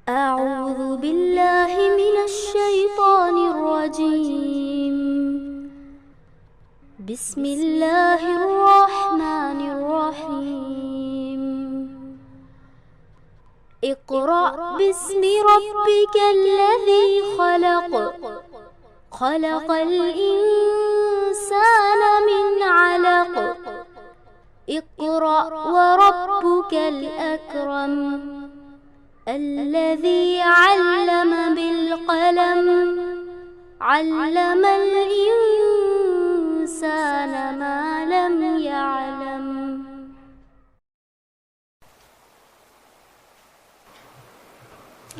أعوذ بالله من الشيطان الرجيم. بسم الله الرحمن الرحيم. اقرأ باسم ربك الذي خلق. خلق الإنسان من علق. اقرأ وربك الأكرم. الذي علم بالقلم. علم الإنسان ما لم يعلم.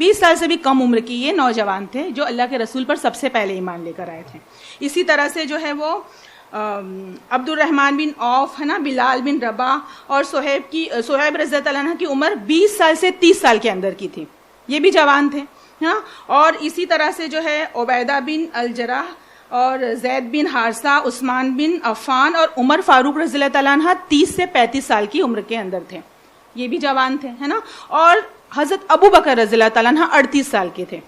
20 سال سے بھی کم عمر کی یہ نوجوان تھے جو اللہ کے رسول پر سب سے پہلے ایمان لے کر آئے تھے. اسی طرح سے جو ہے وہ عبد الرحمن بن عوف ہے نا, بلال بن رباح اور صہیب رضی اللہ عنہ کی عمر 20 سال سے 30 سال کے اندر کی تھی, یہ بھی جوان تھے نا. اور اسی طرح سے جو ہے عبیدہ بن الجراح اور زید بن حارثہ, عثمان بن عفان اور عمر فاروق رضی اللہ تعالیٰ عنہ 30 سے 35 سال کی عمر کے اندر تھے, یہ بھی جوان تھے ہے نا. اور حضرت ابو بکر رضی اللہ تعالیٰ عنہ 38 سال کے تھے,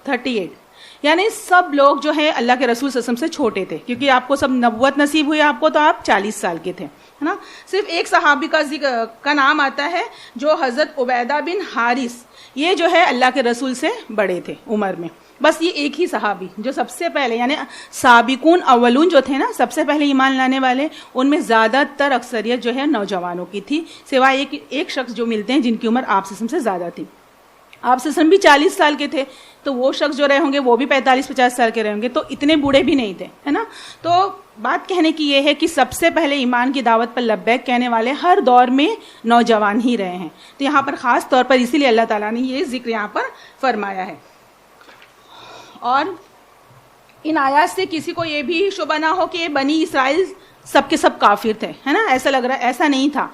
38. یعنی سب لوگ جو ہے اللہ کے رسول صلی اللہ علیہ وسلم سے چھوٹے تھے, کیونکہ آپ کو سب نبوت نصیب ہوئی آپ کو تو آپ 40 سال کے تھے ہے نا. صرف ایک صحابی کا نام آتا ہے جو حضرت عبیدہ بن حارث, یہ جو ہے اللہ کے رسول سے بڑے تھے عمر میں. بس یہ ایک ہی صحابی جو سب سے پہلے, یعنی سابقون اولون جو تھے نا, سب سے پہلے ایمان لانے والے, ان میں زیادہ تر اکثریت جو ہے نوجوانوں کی تھی, سوائے ایک شخص جو ملتے ہیں جن کی عمر آپ سے زیادہ تھی. آپ سے بھی 40 سال کے تھے, تو وہ شخص جو رہے ہوں گے وہ بھی 45-50 سال کے رہے ہوں گے, تو اتنے بوڑھے بھی نہیں تھے ہے نا. تو بات کہنے کی یہ ہے کہ سب سے پہلے ایمان کی دعوت پر لبیک کہنے والے ہر دور میں نوجوان ہی رہے ہیں. تو یہاں پر خاص طور پر اسی لیے اللہ تعالیٰ نے یہ ذکر یہاں پر فرمایا ہے. اور ان آیات سے کسی کو یہ بھی شبہ نہ ہو کہ بنی اسرائیل سب کے سب کافر تھے ہے نا, ایسا لگ رہا ہے, ایسا نہیں تھا.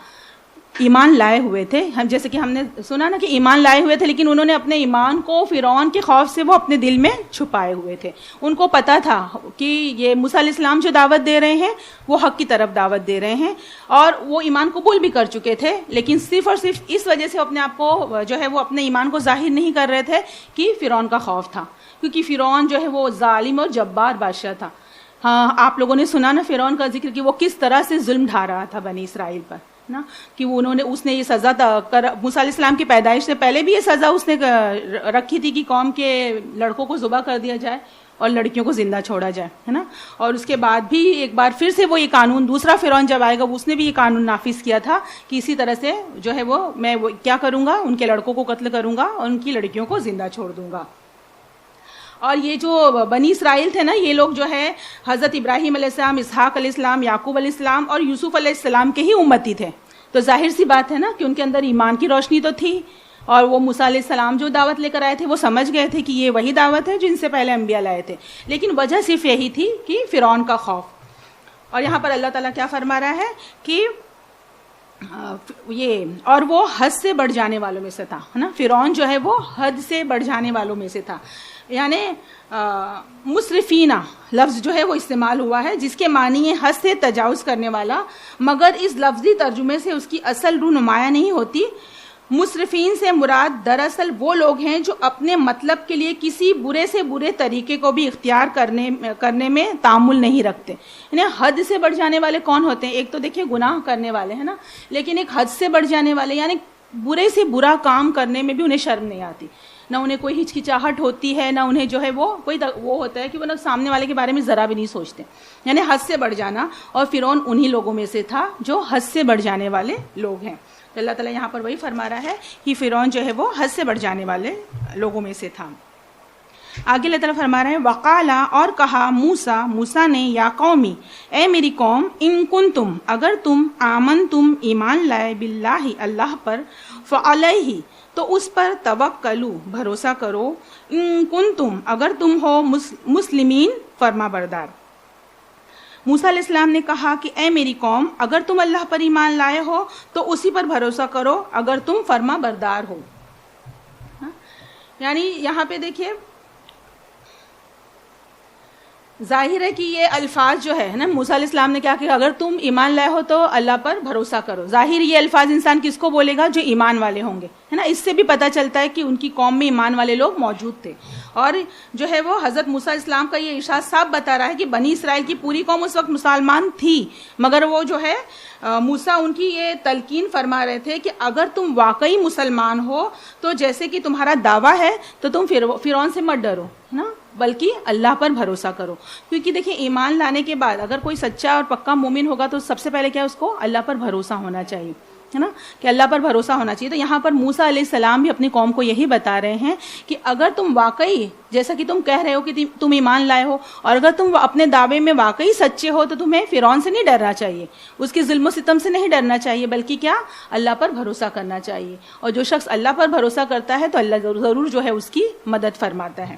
ایمان لائے ہوئے تھے, جیسے کہ ہم نے سنا نا کہ ایمان لائے ہوئے تھے, لیکن انہوں نے اپنے ایمان کو فرعون کے خوف سے وہ اپنے دل میں چھپائے ہوئے تھے. ان کو پتا تھا کہ یہ موسیٰ علیہ السلام جو دعوت دے رہے ہیں وہ حق کی طرف دعوت دے رہے ہیں, اور وہ ایمان قبول بھی کر چکے تھے, لیکن صرف اور صرف اس وجہ سے اپنے آپ کو جو ہے وہ اپنے ایمان کو ظاہر نہیں کر رہے تھے کہ فرعون کا خوف تھا, کیونکہ فرعون جو ہے وہ ظالم اور جبار بادشاہ تھا. ہاں, آپ لوگوں نے سنا نا فرعون کا ذکر کہ وہ کس طرح سے ظلم ڈھا رہا تھا بنی اسرائیل پر نا, کہ اس نے یہ سزا موسیٰ علیہ السلام کی پیدائش سے پہلے بھی یہ سزا اس نے رکھی تھی کہ قوم کے لڑکوں کو ذبح کر دیا جائے اور لڑکیوں کو زندہ چھوڑا جائے ہے نا. اور اس کے بعد بھی ایک بار پھر سے وہ یہ قانون, دوسرا فرعون جب آئے گا اس نے بھی یہ قانون نافذ کیا تھا کہ اسی طرح سے جو ہے میں کیا کروں گا, ان کے لڑکوں کو قتل کروں گا اور ان کی لڑکیوں کو زندہ چھوڑ دوں گا. اور یہ جو بنی اسرائیل تھے نا, یہ لوگ جو ہے حضرت ابراہیم علیہ السلام, اسحاق علیہ السلام, یعقوب علیہ السلام اور یوسف علیہ السلام کے ہی امتی تھے. تو ظاہر سی بات ہے نا کہ ان کے اندر ایمان کی روشنی تو تھی, اور وہ موسیٰ علیہ السلام جو دعوت لے کر آئے تھے وہ سمجھ گئے تھے کہ یہ وہی دعوت ہے جن سے پہلے انبیاء لائے تھے, لیکن وجہ صرف یہی تھی کہ فرعون کا خوف. اور یہاں پر اللہ تعالیٰ کیا فرما رہا ہے کہ یہ, اور وہ حد سے بڑھ جانے والوں میں سے تھا ہے نا. فرعون جو ہے وہ حد سے بڑھ جانے والوں میں سے تھا, یعنی مسرفینہ لفظ جو ہے وہ استعمال ہوا ہے جس کے معنی ہے حد سے تجاوز کرنے والا, مگر اس لفظی ترجمے سے اس کی اصل روح نمایاں نہیں ہوتی. مسرفین سے مراد دراصل وہ لوگ ہیں جو اپنے مطلب کے لیے کسی برے سے برے طریقے کو بھی اختیار کرنے میں تعامل نہیں رکھتے. یعنی حد سے بڑھ جانے والے کون ہوتے ہیں؟ ایک تو دیکھیے گناہ کرنے والے ہیں نا, لیکن ایک حد سے بڑھ جانے والے یعنی برے سے برا کام کرنے میں بھی انہیں شرم نہیں آتی, نہ انہیں کوئی ہچکچاہٹ ہوتی ہے, نہ انہیں جو ہے وہ کوئی وہ ہوتا ہے کہ وہ سامنے والے کے بارے میں ذرا بھی نہیں سوچتے, یعنی حد سے بڑھ جانا. اور فرعون انہی لوگوں میں سے تھا جو حد سے بڑھ جانے والے لوگ ہیں. تو اللہ تعالیٰ یہاں پر وہی فرما رہا ہے کہ فرعون جو ہے وہ حد سے بڑھ جانے والے لوگوں میں سے تھا. آگے اللہ تعالیٰ فرما رہے ہیں وقالا, اور کہا موسیٰ نے, یا قومی, اے میری قوم, ان کنتم, اگر تم, آمنتم, ایمان لائے, باللہ, اللہ پر, فعلیہ, تو اس پر, توکلو, بھروسہ کرو, ان کنتم, اگر تم ہو, مسلمین, فرما بردار. موسیٰ علیہ السلام نے کہا کہ اے میری قوم, اگر تم اللہ پر ایمان لائے ہو تو اسی پر بھروسہ کرو اگر تم فرما بردار ہو. یعنی یہاں پہ دیکھیے ظاہر ہے کہ یہ الفاظ جو ہے نا, موسیٰ علیہ السلام نے کیا کہ اگر تم ایمان لائے ہو تو اللہ پر بھروسہ کرو. ظاہر یہ الفاظ انسان کس کو بولے گا؟ جو ایمان والے ہوں گے ہے نا. اس سے بھی پتہ چلتا ہے کہ ان کی قوم میں ایمان والے لوگ موجود تھے. اور جو ہے وہ حضرت موسیٰ علیہ السلام کا یہ ارشاد صاحب بتا رہا ہے کہ بنی اسرائیل کی پوری قوم اس وقت مسلمان تھی, مگر وہ جو ہے موسیٰ ان کی یہ تلقین فرما رہے تھے کہ اگر تم واقعی مسلمان ہو تو جیسے کہ تمہارا دعویٰ ہے تو تم فرعون سے مت ڈرو ہے نا, بلکہ اللہ پر بھروسہ کرو. کیونکہ دیکھیں ایمان لانے کے بعد اگر کوئی سچا اور پکا مومن ہوگا تو سب سے پہلے کیا اس کو اللہ پر بھروسہ ہونا چاہیے ہے نا, کہ اللہ پر بھروسہ ہونا چاہیے. تو یہاں پر موسیٰ علیہ السلام بھی اپنی قوم کو یہی بتا رہے ہیں کہ اگر تم واقعی جیسا کہ تم کہہ رہے ہو کہ تم ایمان لائے ہو, اور اگر تم اپنے دعوے میں واقعی سچے ہو, تو تمہیں فرعون سے نہیں ڈرنا چاہیے, اس کے ظلم و ستم سے نہیں ڈرنا چاہیے, بلکہ کیا, اللہ پر بھروسہ کرنا چاہیے. اور جو شخص اللہ پر بھروسہ کرتا ہے تو اللہ ضرور جو ہے اس کی مدد فرماتا ہے.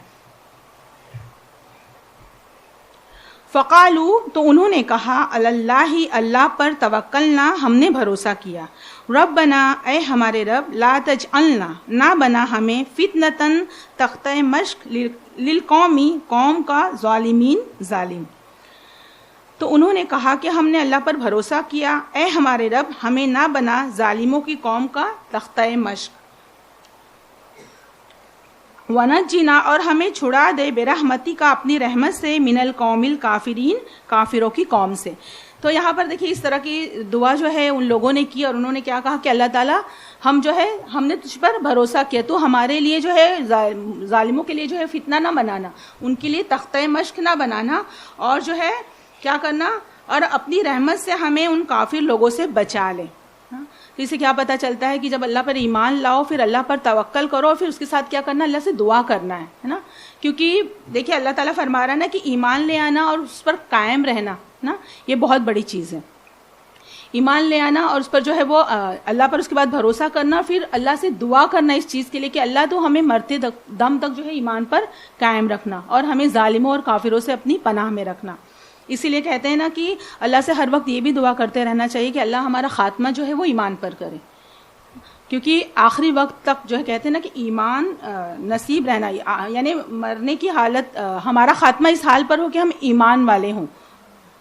فقالو, تو انہوں نے کہا, اللہ, اللہ پر توکلنا, ہم نے بھروسہ کیا. ربنا, اے ہمارے رب, لا تجعلنا, نہ بنا ہمیں, فتنتن, تختہ مشق, للقومی, قوم کا, ظالمین, ظالم. تو انہوں نے کہا کہ ہم نے اللہ پر بھروسہ کیا, اے ہمارے رب, ہمیں نہ بنا ظالموں کی قوم کا تختہ مشق. وَنَجِّنَا, اور ہمیں چھڑا دے, برحمتی کا, اپنی رحمت سے, من القوم الکافرین, کافروں کی قوم سے. تو یہاں پر دیکھیے اس طرح کی دعا جو ہے ان لوگوں نے کی, اور انہوں نے کیا کہا کہ اللہ تعالیٰ, ہم جو ہے, ہم نے تجھ پر بھروسہ کیا, تو ہمارے لیے جو ہے ظالموں کے لیے جو ہے فتنہ نہ بنانا, ان کے لیے تختہ مشق نہ بنانا, اور جو ہے کیا کرنا, اور اپنی رحمت سے ہمیں ان کافر لوگوں سے بچا لے. اس سے کیا پتہ چلتا ہے کہ جب اللہ پر ایمان لاؤ, پھر اللہ پر توکل کرو, اور پھر اس کے ساتھ کیا کرنا, اللہ سے دعا کرنا ہے نا. کیونکہ دیکھیے اللہ تعالیٰ فرما رہا ہے نا کہ ایمان لے آنا اور اس پر قائم رہنا نا, یہ بہت بڑی چیز ہے. ایمان لے آنا اور اس پر جو ہے وہ اللہ پر اس کے بعد بھروسہ کرنا, پھر اللہ سے دعا کرنا اس چیز کے لیے کہ اللہ تو ہمیں مرتے دم تک جو ہے ایمان پر قائم رکھنا, اور ہمیں ظالموں اور کافروں سے اپنی پناہ میں رکھنا. اسی لیے کہتے ہیں نا کہ اللہ سے ہر وقت یہ بھی دعا کرتے رہنا چاہیے کہ اللہ ہمارا خاتمہ جو ہے وہ ایمان پر کرے, کیونکہ آخری وقت تک جو ہے کہتے ہیں نا کہ ایمان نصیب رہنا, یعنی مرنے کی حالت, ہمارا خاتمہ اس حال پر ہو کہ ہم ایمان والے ہوں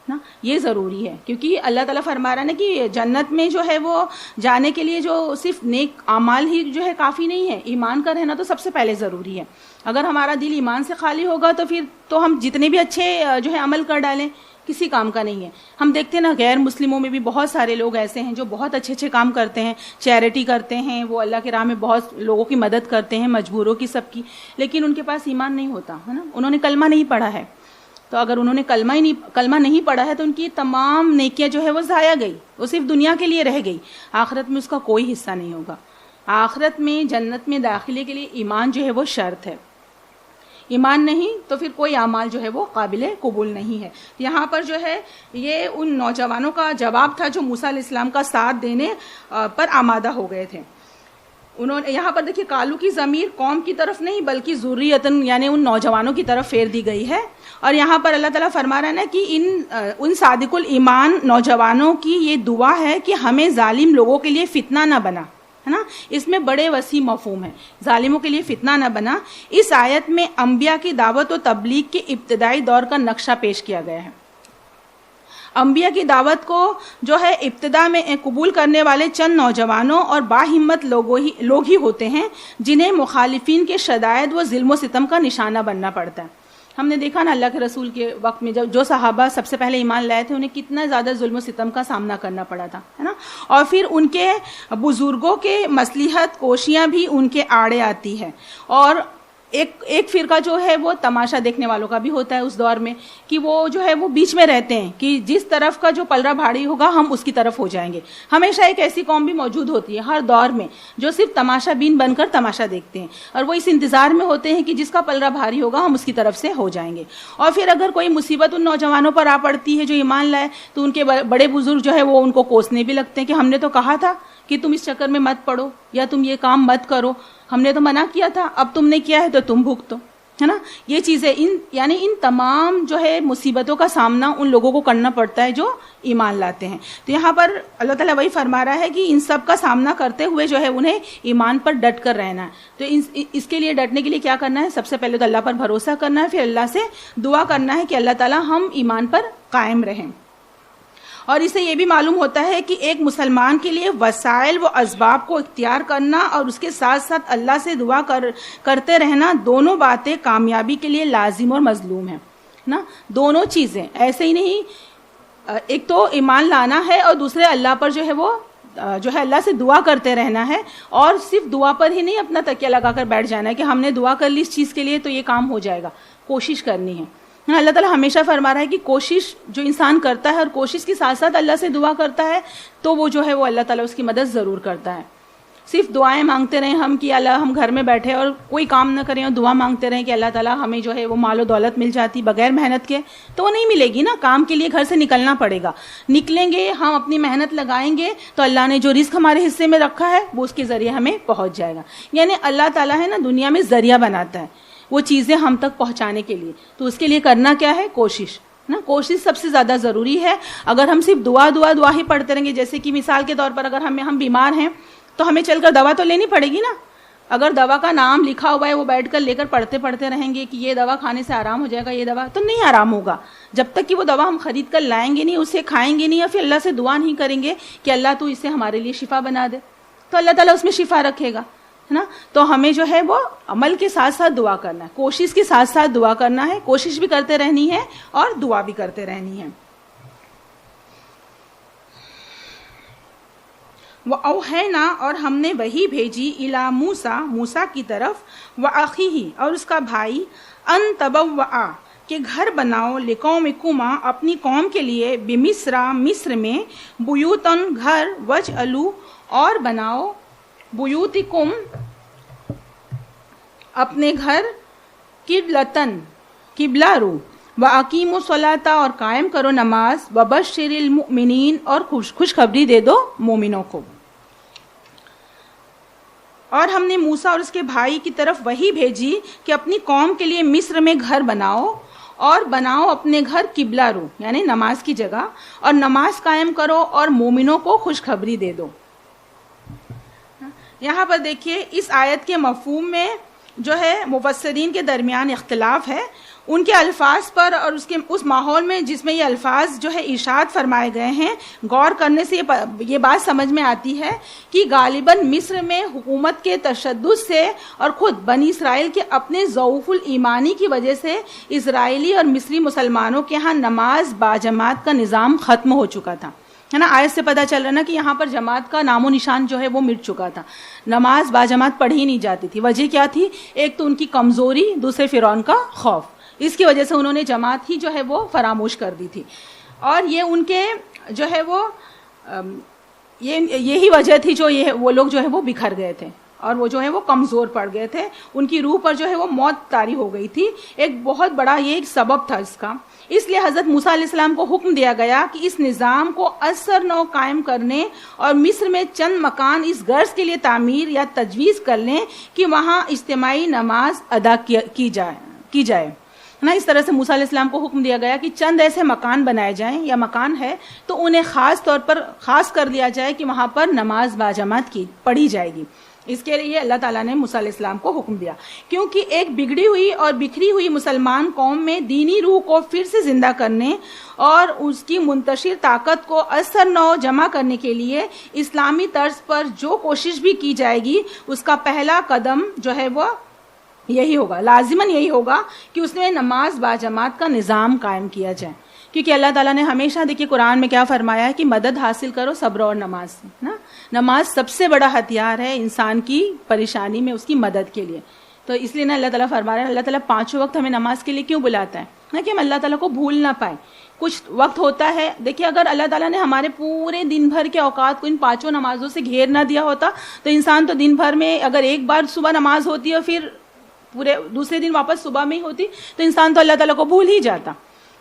نا, یہ ضروری ہے. کیونکہ اللہ تعالیٰ فرما رہا ہے نا کہ جنت میں جو ہے وہ جانے کے لیے جو صرف نیک اعمال ہی جو ہے کافی نہیں ہے, ایمان کا رہنا تو سب سے پہلے ضروری ہے. اگر ہمارا دل ایمان سے خالی ہوگا تو پھر تو ہم جتنے بھی اچھے جو ہے عمل کر ڈالیں کسی کام کا نہیں ہے. ہم دیکھتے ہیں نا غیر مسلموں میں بھی بہت سارے لوگ ایسے ہیں جو بہت اچھے اچھے کام کرتے ہیں, چیریٹی کرتے ہیں, وہ اللہ کے راہ میں بہت لوگوں کی مدد کرتے ہیں, مجبوروں کی, سب کی, لیکن ان کے پاس ایمان نہیں ہوتا ہے نا, انہوں نے کلمہ نہیں پڑھا ہے. تو اگر انہوں نے کلمہ نہیں پڑھا ہے تو ان کی تمام نیکیاں جو ہے وہ ضائع گئی, وہ صرف دنیا کے لیے رہ گئی, آخرت میں اس کا کوئی حصہ نہیں ہوگا. آخرت میں جنت میں داخلے کے لیے ایمان جو ہے وہ شرط ہے, ایمان نہیں تو پھر کوئی اعمال جو ہے وہ قابل قبول نہیں ہے. یہاں پر جو ہے یہ ان نوجوانوں کا جواب تھا جو موسیٰ علیہ السلام کا ساتھ دینے پر آمادہ ہو گئے تھے. انہوں نے یہاں پر دیکھیے کالو کی ضمیر قوم کی طرف نہیں بلکہ ذریتن یعنی ان نوجوانوں کی طرف پھیر دی گئی ہے. اور یہاں پر اللہ تعالیٰ فرما رہا ہے نا کہ ان صادق الایمان نوجوانوں کی یہ دعا ہے کہ ہمیں ظالم لوگوں کے لیے فتنہ نہ بنا, ہے نا. اس میں بڑے وسیع مفہوم ہے, ظالموں کے لیے فتنہ نہ بنا. اس آیت میں انبیاء کی دعوت و تبلیغ کے ابتدائی دور کا نقشہ پیش کیا گیا ہے. انبیاء کی دعوت کو جو ہے ابتدا میں قبول کرنے والے چند نوجوانوں اور باہمت لوگ ہی ہوتے ہیں جنہیں مخالفین کے شدائد و ظلم و ستم کا نشانہ بننا پڑتا ہے. ہم نے دیکھا نا اللہ کے رسول کے وقت میں جو صحابہ سب سے پہلے ایمان لائے تھے انہیں کتنا زیادہ ظلم و ستم کا سامنا کرنا پڑا تھا, ہے نا. اور پھر ان کے بزرگوں کے مصلحت کوشیاں بھی ان کے آڑے آتی ہے. اور ایک فرقہ جو ہے وہ تماشا دیکھنے والوں کا بھی ہوتا ہے اس دور میں کہ وہ جو ہے وہ بیچ میں رہتے ہیں کہ جس طرف کا جو پلڑا بھاری ہوگا ہم اس کی طرف ہو جائیں گے. ہمیشہ ایک ایسی قوم بھی موجود ہوتی ہے ہر دور میں جو صرف تماشا بین بن کر تماشا دیکھتے ہیں, اور وہ اس انتظار میں ہوتے ہیں کہ جس کا پلڑا بھاری ہوگا ہم اس کی طرف سے ہو جائیں گے. اور پھر اگر کوئی مصیبت ان نوجوانوں پر آ پڑتی ہے جو ایمان لائے تو ان کے بڑے بزرگ جو ہے وہ ان کو کوسنے بھی لگتے ہیں کہ ہم نے تو کہا تھا کہ تم اس چکر میں مت پڑو یا تم یہ کام مت کرو, ہم نے تو منع کیا تھا, اب تم نے کیا ہے تو تم بھگتو, ہے نا. یہ چیزیں ان تمام جو ہے مصیبتوں کا سامنا ان لوگوں کو کرنا پڑتا ہے جو ایمان لاتے ہیں. تو یہاں پر اللہ تعالیٰ وہی فرما رہا ہے کہ ان سب کا سامنا کرتے ہوئے جو ہے انہیں ایمان پر ڈٹ کر رہنا ہے. تو اس کے لیے ڈٹنے کے لیے کیا کرنا ہے, سب سے پہلے تو اللہ پر بھروسہ کرنا ہے, پھر اللہ سے دعا کرنا ہے کہ اللہ تعالیٰ ہم ایمان پر قائم رہیں. اور اس سے یہ بھی معلوم ہوتا ہے کہ ایک مسلمان کے لیے وسائل و اسباب کو اختیار کرنا اور اس کے ساتھ ساتھ اللہ سے دعا کرتے رہنا دونوں باتیں کامیابی کے لیے لازم اور مظلوم ہیں نا. دونوں چیزیں ایسے ہی نہیں, ایک تو ایمان لانا ہے اور دوسرے اللہ پر جو ہے وہ جو ہے اللہ سے دعا کرتے رہنا ہے. اور صرف دعا پر ہی نہیں اپنا تکیہ لگا کر بیٹھ جانا ہے کہ ہم نے دعا کر لی اس چیز کے لیے تو یہ کام ہو جائے گا, کوشش کرنی ہے. اللہ تعالیٰ ہمیشہ فرما رہا ہے کہ کوشش جو انسان کرتا ہے اور کوشش کے ساتھ ساتھ اللہ سے دعا کرتا ہے تو وہ جو ہے وہ اللہ تعالیٰ اس کی مدد ضرور کرتا ہے. صرف دعائیں مانگتے رہیں ہم کہ اللہ ہم گھر میں بیٹھے اور کوئی کام نہ کریں اور دعا مانگتے رہیں کہ اللہ تعالیٰ ہمیں جو ہے وہ مال و دولت مل جاتی بغیر محنت کے، تو وہ نہیں ملے گی نا. کام کے لیے گھر سے نکلنا پڑے گا، نکلیں گے ہم اپنی محنت لگائیں گے تو اللہ نے جو رزق ہمارے حصے میں رکھا ہے وہ اس کے ذریعے ہمیں پہنچ جائے گا. یعنی اللہ تعالیٰ ہے نا دنیا میں ذریعہ بناتا ہے وہ چیزیں ہم تک پہنچانے کے لیے. تو اس کے لیے کرنا کیا ہے؟ کوشش نا. کوشش سب سے زیادہ ضروری ہے. اگر ہم صرف دعا ہی پڑھتے رہیں گے، جیسے کہ مثال کے طور پر اگر ہم بیمار ہیں تو ہمیں چل کر دوا تو لینی پڑے گی نا. اگر دوا کا نام لکھا ہوا ہے وہ بیٹھ کر لے کر پڑھتے رہیں گے کہ یہ دوا کھانے سے آرام ہو جائے گا، یہ دوا، تو نہیں آرام ہوگا جب تک کہ وہ دوا ہم خرید کر لائیں گے نہیں، اسے کھائیں گے نہیں، یا پھر اللہ سے دعا نہیں کریں گے کہ اللہ تو اسے ہمارے لیے شفا بنا دے، تو اللہ تعالیٰ اس میں شفا رکھے گا، ہے نا. تو ہمیں جو ہے وہ عمل کے ساتھ ساتھ دعا کرنا ہے، کوشش کے ساتھ ساتھ دعا کرنا ہے. کوشش بھی کرتے رہنی ہے اور دعا بھی کرتے رہنی ہے. وَأَوْحَيْنَا اور ہم نے وحی بھیجی اِلَىٰ موسیٰ موسیٰ کی طرف، وَأَخِيهِ اور اس کا بھائی، أَن تَبَوَّآ کہ گھر بناؤ، لِقَوْمِكُمَا اپنی قوم کے لیے، بِمِصْرَ مصر میں، بُيُوتًا گھر، وَاجْعَلُوا اور بناؤ، بُيُوتِكُمْ اپنے گھر، قِبْلَةً قبلہ رو، وَأَقِيمُوا الصَّلَاةَ اور قائم کرو نماز، وَبَشِّرِ الْمُؤْمِنِينَ اور خوشخبری دے دو مومنوں کو. اور ہم نے موسیٰ اور اس کے بھائی کی طرف وحی بھیجی کہ اپنی قوم کے لیے مصر میں گھر بناؤ، اور بناؤ اپنے گھر قبلہ رو یعنی نماز کی جگہ، اور نماز قائم کرو اور مومنوں کو خوشخبری دے دو. یہاں پر دیکھیے اس آیت کے مفہوم میں جو ہے مفسرین کے درمیان اختلاف ہے. ان کے الفاظ پر اور اس ماحول میں جس میں یہ الفاظ جو ہے ارشاد فرمائے گئے ہیں، غور کرنے سے یہ بات سمجھ میں آتی ہے کہ غالباً مصر میں حکومت کے تشدد سے اور خود بنی اسرائیل کے اپنے ضعف الایمانی کی وجہ سے اسرائیلی اور مصری مسلمانوں کے ہاں نماز باجماعت کا نظام ختم ہو چکا تھا، ہے نا. آیت سے پتہ چل رہا نا کہ یہاں پر جماعت کا نام و نشان جو ہے وہ مٹ چکا تھا. نماز باجماعت پڑھی نہیں جاتی تھی. وجہ کیا تھی؟ ایک تو ان کی کمزوری، دوسرے فرعون کا خوف. اس کی وجہ سے انہوں نے جماعت ہی جو ہے وہ فراموش کر دی تھی. اور یہ ان کے جو ہے وہ یہی وجہ تھی جو وہ لوگ جو ہے وہ بکھر گئے تھے اور وہ جو ہے وہ کمزور پڑ گئے تھے. ان کی روح پر جو ہے وہ موت طاری ہو گئی تھی. ایک بہت بڑا یہ ایک سبب تھا اس کا. اس لیے حضرت موسیٰ علیہ السلام کو حکم دیا گیا کہ اس نظام کو اثر نو قائم کرنے اور مصر میں چند مکان اس غرض کے لیے تعمیر یا تجویز کر لیں کہ وہاں اجتماعی نماز ادا کی جائے نا. اس طرح سے موسیٰ علیہ السلام کو حکم دیا گیا کہ چند ایسے مکان بنائے جائیں یا مکان ہے تو انہیں خاص طور پر خاص کر دیا جائے کہ وہاں پر نماز باجماعت پڑھی جائے گی. اس کے لیے اللہ تعالیٰ نے موسیٰ علیہ السلام کو حکم دیا، کیونکہ ایک بگڑی ہوئی اور بکھری ہوئی مسلمان قوم میں دینی روح کو پھر سے زندہ کرنے اور اس کی منتشر طاقت کو اثر نو جمع کرنے کے لیے اسلامی طرز پر جو کوشش بھی کی جائے گی اس کا پہلا قدم جو ہے وہ یہی ہوگا، لازماً یہی ہوگا کہ اس میں نماز باجماعت کا نظام قائم کیا جائے. کیونکہ اللہ تعالیٰ نے ہمیشہ دیکھیے قرآن میں کیا فرمایا ہے کہ مدد حاصل کرو صبر اور نماز سے نا. نماز سب سے بڑا ہتھیار ہے انسان کی پریشانی میں اس کی مدد کے لیے. تو اس لیے نا اللہ تعالیٰ فرما رہا ہے، اللہ تعالیٰ پانچوں وقت ہمیں نماز کے لیے کیوں بلاتا ہے نا، کہ ہم اللہ تعالیٰ کو بھول نہ پائیں. کچھ وقت ہوتا ہے دیکھیے اگر اللہ تعالیٰ نے ہمارے پورے دن بھر کے اوقات کو ان پانچوں نمازوں سے گھیر نہ دیا ہوتا تو انسان تو دن بھر میں اگر ایک بار صبح نماز ہوتی اور پھر پورے دوسرے دن واپس صبح میں ہی ہوتی تو انسان تو اللہ تعالیٰ کو بھول ہی جاتا.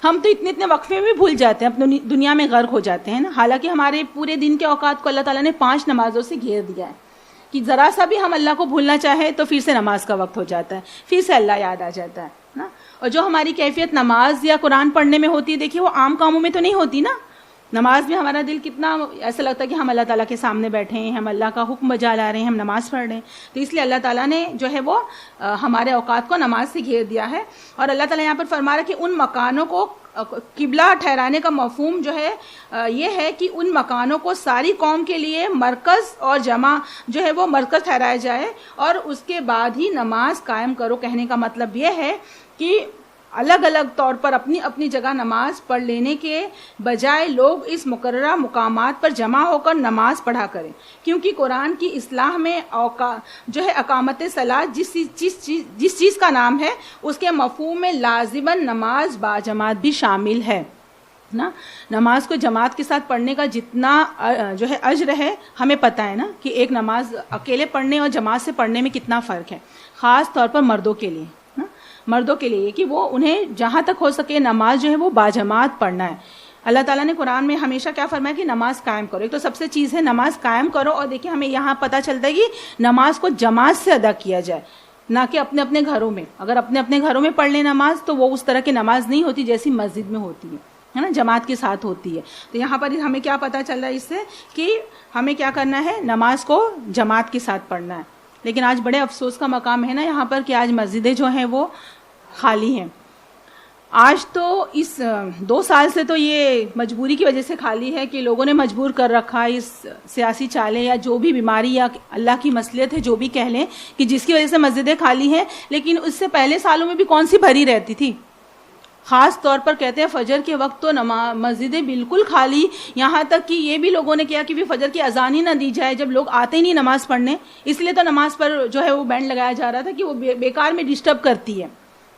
ہم تو اتنے وقفے میں بھول جاتے ہیں، اپنی دنیا میں غرق ہو جاتے ہیں نا. حالانکہ ہمارے پورے دن کے اوقات کو اللہ تعالیٰ نے 5 نمازوں سے گھیر دیا ہے کہ ذرا سا بھی ہم اللہ کو بھولنا چاہے تو پھر سے نماز کا وقت ہو جاتا ہے، پھر سے اللہ یاد آ جاتا ہے نا. اور جو ہماری کیفیت نماز یا قرآن پڑھنے میں ہوتی ہے دیکھیے وہ عام کاموں میں تو نہیں ہوتی نا. نماز میں ہمارا دل کتنا ایسا لگتا ہے کہ ہم اللہ تعالیٰ کے سامنے بیٹھے ہیں، ہم اللہ کا حکم بجا لا رہے ہیں، ہم نماز پڑھ رہے ہیں. تو اس لیے اللہ تعالیٰ نے جو ہے وہ ہمارے اوقات کو نماز سے گھیر دیا ہے. اور اللہ تعالیٰ یہاں پر فرما رہا ہے کہ ان مکانوں کو قبلہ ٹھہرانے کا مفہوم جو ہے یہ ہے کہ ان مکانوں کو ساری قوم کے لیے مرکز اور جمع جو ہے وہ مرکز ٹھہرایا جائے اور اس کے بعد ہی نماز قائم کرو. کہنے کا مطلب یہ ہے کہ الگ الگ طور پر اپنی اپنی جگہ نماز پڑھ لینے کے بجائے لوگ اس مقررہ مقامات پر جمع ہو کر نماز پڑھا کریں، کیونکہ قرآن کی اصطلاح میں جو ہے اقامت صلاۃ جس چیز کا نام ہے اس کے مفہوم میں لازماً نماز باجماعت بھی شامل ہے نا. نماز کو جماعت کے ساتھ پڑھنے کا جتنا جو ہے اجر ہے ہمیں پتہ ہے نا کہ ایک نماز اکیلے پڑھنے اور جماعت سے پڑھنے میں کتنا فرق ہے، خاص طور پر مردوں کے لیے نا. مردوں کے لیے کہ وہ انہیں جہاں تک ہو سکے نماز جو ہے وہ باجماعت پڑھنا ہے. اللہ تعالیٰ نے قرآن میں ہمیشہ کیا فرمایا کہ نماز قائم کرو. ایک تو سب سے چیز ہے نماز قائم کرو، اور دیکھیں ہمیں یہاں پتہ چلتا ہے کہ نماز کو جماعت سے ادا کیا جائے، نہ کہ اپنے اپنے گھروں میں. اگر اپنے اپنے گھروں میں پڑھ لیں نماز تو وہ اس طرح کی نماز نہیں ہوتی جیسی مسجد میں ہوتی ہے نا، جماعت کے ساتھ ہوتی ہے. تو یہاں پر ہمیں کیا پتہ چل رہا ہے اس سے کہ ہمیں کیا کرنا ہے، نماز کو جماعت کے ساتھ پڑھنا ہے. لیکن آج بڑے افسوس کا مقام ہے نا یہاں پر کہ آج مسجدیں جو ہیں وہ خالی ہیں. آج تو اس 2 سال سے تو یہ مجبوری کی وجہ سے خالی ہے کہ لوگوں نے مجبور کر رکھا، اس سیاسی چالیں یا جو بھی بیماری یا اللہ کی مصلحت ہے جو بھی کہہ لیں کہ جس کی وجہ سے مسجدیں خالی ہیں. لیکن اس سے پہلے سالوں میں بھی کون سی بھری رہتی تھی. خاص طور پر کہتے ہیں فجر کے وقت تو مسجدیں بالکل خالی، یہاں تک کہ یہ بھی لوگوں نے کیا کہ بھی فجر کی اذان ہی نہ دی جائے جب لوگ آتے ہی نہیں نماز پڑھنے. اس لیے تو نماز پر جو ہے وہ بینڈ لگایا جا رہا تھا کہ وہ بیکار میں ڈسٹرب کرتی ہے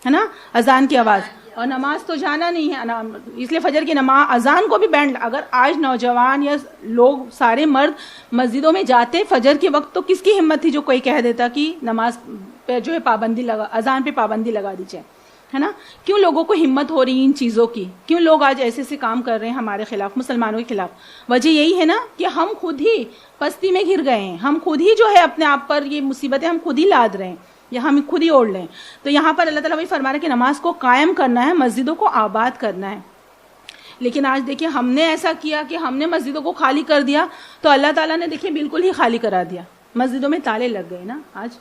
نا اذان کی آواز، اور نماز تو جانا نہیں ہے، اس لیے فجر کی نماز اذان کو بھی بینڈ. اگر آج نوجوان یا لوگ سارے مرد مسجدوں میں جاتے فجر کے وقت تو کس کی ہمت تھی جو کوئی کہہ دیتا کہ نماز پہ جو ہے پابندی اذان پہ پابندی لگا دی جائے، ہے نا. کیوں لوگوں کو ہمت ہو رہی ان چیزوں کی؟ کیوں لوگ آج ایسے سے کام کر رہے ہیں ہمارے خلاف، مسلمانوں کے خلاف؟ وجہ یہی ہے نا کہ ہم خود ہی پستی میں گر گئے ہیں، ہم خود ہی جو ہے اپنے آپ پر یہ مصیبتیں ہم خود ہی لاد رہے ہیں یا ہم خود ہی اوڑھ لیں. تو یہاں پر اللہ تعالیٰ وہی فرما رہا ہے کہ نماز کو قائم کرنا ہے، مسجدوں کو آباد کرنا ہے. لیکن آج دیکھیں ہم نے ایسا کیا کہ ہم نے مسجدوں کو خالی کر دیا تو اللہ تعالیٰ نے دیکھیں بالکل ہی خالی کرا دیا. مسجدوں میں تالے لگ گئے نا. آج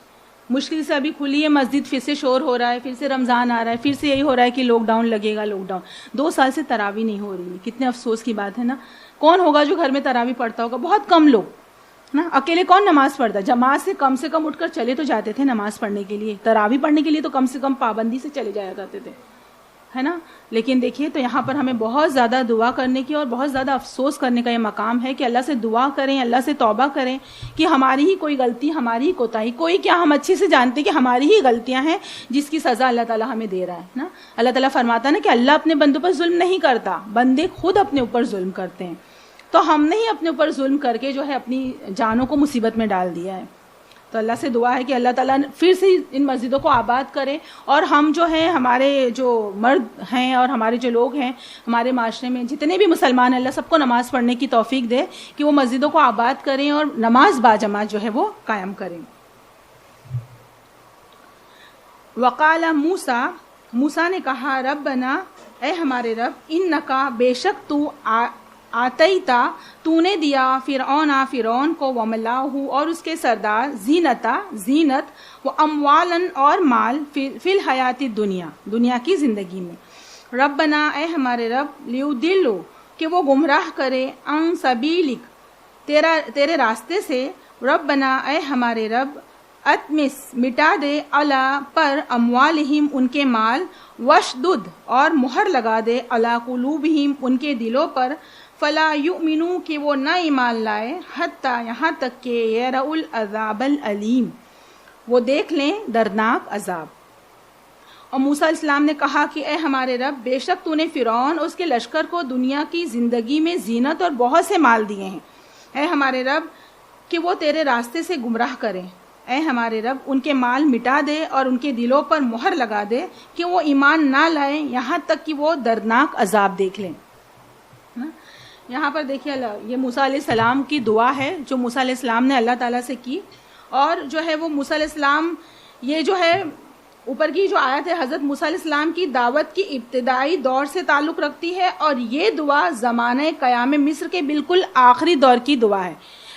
مشکل سے ابھی کھلی ہے مسجد، پھر سے شور ہو رہا ہے، پھر سے رمضان آ رہا ہے، پھر سے یہی ہو رہا ہے کہ لاک ڈاؤن لگے گا. لاک ڈاؤن 2 سال سے تراویح نہیں ہو رہی ہے. کتنے افسوس کی بات ہے نا. کون ہوگا جو گھر میں تراویح پڑھتا ہوگا؟ بہت کم لوگ نا. اکیلے کون نماز پڑھتا؟ جماعت سے کم اٹھ کر چلے تو جاتے تھے نماز پڑھنے کے لیے، تراویح پڑھنے کے لیے تو کم سے کم پابندی سے چلے جایا کرتے تھے، ہے نا. لیکن دیکھیے تو یہاں پر ہمیں بہت زیادہ دعا کرنے کی اور بہت زیادہ افسوس کرنے کا یہ مقام ہے کہ اللہ سے دعا کریں، اللہ سے توبہ کریں کہ ہماری ہی کوئی غلطی، ہماری ہی کوتاہی، کوئی کیا ہم اچھے سے جانتے کہ ہماری ہی غلطیاں ہیں جس کی سزا اللہ تعالیٰ ہمیں دے رہا ہے نا. اللہ تعالیٰ فرماتا ہے نا کہ اللہ اپنے بندوں پر ظلم نہیں کرتا، بندے خود اپنے اوپر ظلم کرتے ہیں. تو ہم نے ہی اپنے اوپر ظلم کر کے جو ہے اپنی جانوں کو مصیبت میں ڈال دیا ہے. تو اللہ سے دعا ہے کہ اللہ تعالیٰ پھر سے ان مسجدوں کو آباد کرے، اور ہم جو ہیں ہمارے جو مرد ہیں اور ہمارے جو لوگ ہیں ہمارے معاشرے میں جتنے بھی مسلمان ہیں، اللہ سب کو نماز پڑھنے کی توفیق دے کہ وہ مسجدوں کو آباد کریں اور نماز باجماعت جو ہے وہ قائم کریں. وقال موسیٰ نے کہا ربنا، اے ہمارے رب، انکا، بے شک تو آتیتا، تو نے دیا فرعون کو، وملأہ، اور اس کے سردار، زینت، و اموالن، اور مال، فی الحیات الدنیا، دنیا کی زندگی میں. ربنا، اے ہمارے رب، لیضلوا، کہ وہ گمراہ کرے، عن سبیلک، تیرے راستے سے. ربنا، اے ہمارے رب، اتمس، مٹا دے، علی، پر، اموالہم، ان کے مال، وشدد، اور مہر لگا دے، علی قلوبہم، ان کے دلوں پر، فلا یؤمنوا، کہ وہ نہ ایمان لائے، حتی، یہاں تک کہ یروا العذاب العلیم، وہ دیکھ لیں دردناک عذاب. اور موسیٰ علیہ السلام نے کہا کہ اے ہمارے رب، بے شک تو نے فرعون اور اس کے لشکر کو دنیا کی زندگی میں زینت اور بہت سے مال دیے ہیں. اے ہمارے رب، کہ وہ تیرے راستے سے گمراہ کریں. اے ہمارے رب، ان کے مال مٹا دے اور ان کے دلوں پر مہر لگا دے کہ وہ ایمان نہ لائیں، یہاں تک کہ وہ دردناک عذاب دیکھ لیں. یہاں پر دیکھیے یہ موسیٰ علیہ السلام کی دعا ہے جو موسیٰ علیہ السلام نے اللہ تعالیٰ سے کی. اور جو ہے وہ موسیٰ علیہ السلام، یہ جو ہے اوپر کی جو آیت ہے حضرت موسیٰ علیہ السلام کی دعوت کی ابتدائی دور سے تعلق رکھتی ہے، اور یہ دعا زمانہ قیام مصر کے بالکل آخری دور کی دعا ہے.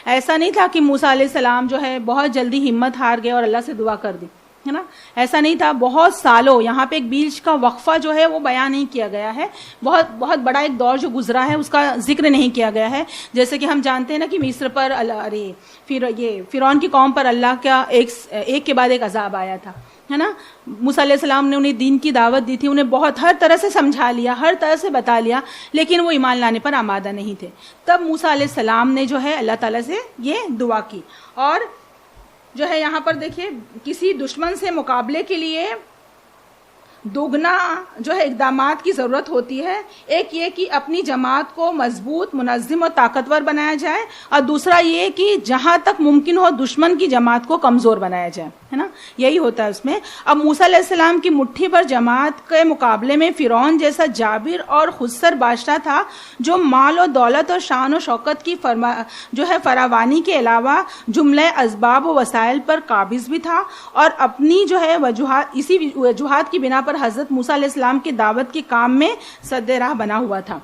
ایسا نہیں تھا کہ موسیٰ علیہ السلام جو ہے بہت جلدی ہمت ہار گئے اور اللہ سے دعا کر دی، ہے نا. ایسا نہیں تھا. بہت سالوں یہاں پہ ایک بیچ کا وقفہ جو ہے وہ بیان نہیں کیا گیا ہے. بہت بہت بڑا ایک دور جو گزرا ہے اس کا ذکر نہیں کیا گیا ہے. جیسے کہ ہم جانتے ہیں نا کہ مصر پر پھر یہ فرعون کی قوم پر اللہ کا ایک کے بعد ایک عذاب آیا تھا. ہے نا. موسیٰ علیہ السلام نے انہیں دین کی دعوت دی تھی, انہیں بہت ہر طرح سے سمجھا لیا, ہر طرح سے بتا لیا, لیکن وہ ایمان لانے پر آمادہ نہیں تھے. تب موسیٰ علیہ السلام نے جو ہے اللہ تعالیٰ سے یہ دعا کی. اور جو ہے یہاں پر دیکھیے کسی دشمن سے مقابلے کے لیے دوگنا جو ہے اقدامات کی ضرورت ہوتی ہے. ایک یہ کہ اپنی جماعت کو مضبوط, منظم اور طاقتور بنایا جائے, اور دوسرا یہ کہ جہاں تک ممکن ہو دشمن کی جماعت کو کمزور بنایا جائے, ہے نا, یہی ہوتا ہے اس میں. اب موسیٰ علیہ السلام کی مٹھی بھر جماعت کے مقابلے میں فرعون جیسا جابر اور خودسر بادشاہ تھا, جو مال و دولت اور شان و شوکت کی جو ہے فراوانی کے علاوہ جملہ اسباب و وسائل پر قابض بھی تھا, اور اپنی جو ہے اسی وجوہات کی بنا پر حضرت موسیٰ علیہ السلام کی دعوت کے کام میں سد راہ بنا ہوا تھا.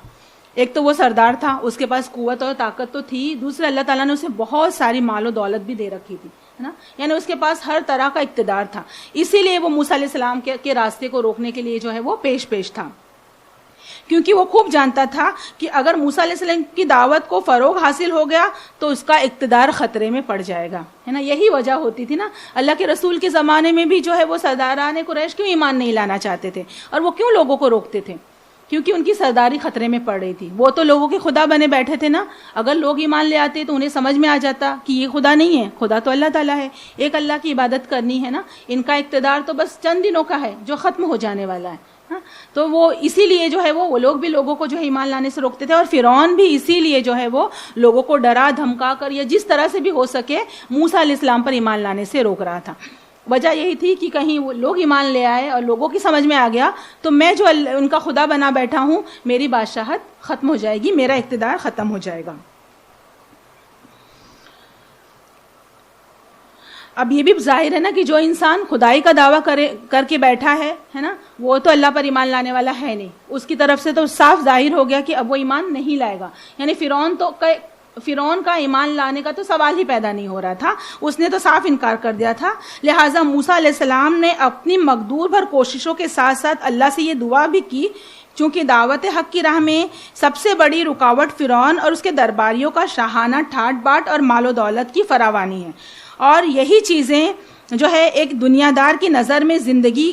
ایک تو وہ سردار تھا, اس کے پاس قوت اور طاقت تو تھی, دوسرے اللہ تعالیٰ نے اسے بہت ساری مال و دولت بھی دے رکھی تھی, ہے نا, یعنی اس کے پاس ہر طرح کا اقتدار تھا. اسی لیے وہ موسیٰ علیہ السلام کے راستے کو روکنے کے لیے جو ہے وہ پیش تھا, کیونکہ وہ خوب جانتا تھا کہ اگر موسیٰ علیہ السلام کی دعوت کو فروغ حاصل ہو گیا تو اس کا اقتدار خطرے میں پڑ جائے گا, ہے نا. یہی وجہ ہوتی تھی نا, اللہ کے رسول کے زمانے میں بھی جو ہے وہ سرداران قریش کیوں ایمان نہیں لانا چاہتے تھے, اور وہ کیوں لوگوں کو روکتے تھے, کیونکہ ان کی سرداری خطرے میں پڑ رہی تھی. وہ تو لوگوں کے خدا بنے بیٹھے تھے نا, اگر لوگ ایمان لے آتے تو انہیں سمجھ میں آ جاتا کہ یہ خدا نہیں ہے, خدا تو اللہ تعالیٰ ہے, ایک اللہ کی عبادت کرنی ہے نا, ان کا اقتدار تو بس چند دنوں کا ہے جو ختم ہو جانے والا ہے. تو وہ اسی لیے جو ہے وہ لوگ بھی لوگوں کو جو ہے ایمان لانے سے روکتے تھے, اور فرعون بھی اسی لیے جو ہے وہ لوگوں کو ڈرا دھمکا کر یا جس طرح سے بھی ہو سکے موسیٰ علیہ السلام پر ایمان لانے سے روک رہا تھا. وجہ یہی تھی کہ کہیں وہ لوگ ایمان لے آئے اور لوگوں کی سمجھ میں آ گیا تو میں جو ان کا خدا بنا بیٹھا ہوں, میری بادشاہت ختم ہو جائے گی, میرا اقتدار ختم ہو جائے گا. اب یہ بھی ظاہر ہے نا کہ جو انسان خدائی کا دعویٰ کر کے بیٹھا ہے نا, وہ تو اللہ پر ایمان لانے والا ہے نہیں. اس کی طرف سے تو صاف ظاہر ہو گیا کہ اب وہ ایمان نہیں لائے گا. یعنی فرعون کا ایمان لانے کا تو سوال ہی پیدا نہیں ہو رہا تھا, اس نے تو صاف انکار کر دیا تھا. لہٰذا موسیٰ علیہ السلام نے اپنی مقدور بھر کوششوں کے ساتھ ساتھ اللہ سے یہ دعا بھی کی, چونکہ دعوت حق کی راہ میں سب سے بڑی رکاوٹ فرعون اور اس کے درباریوں کا شاہانہ ٹھاٹ باٹ اور مال و دولت کی فراوانی ہے. اور یہی چیزیں جو ہے ایک دنیا دار کی نظر میں زندگی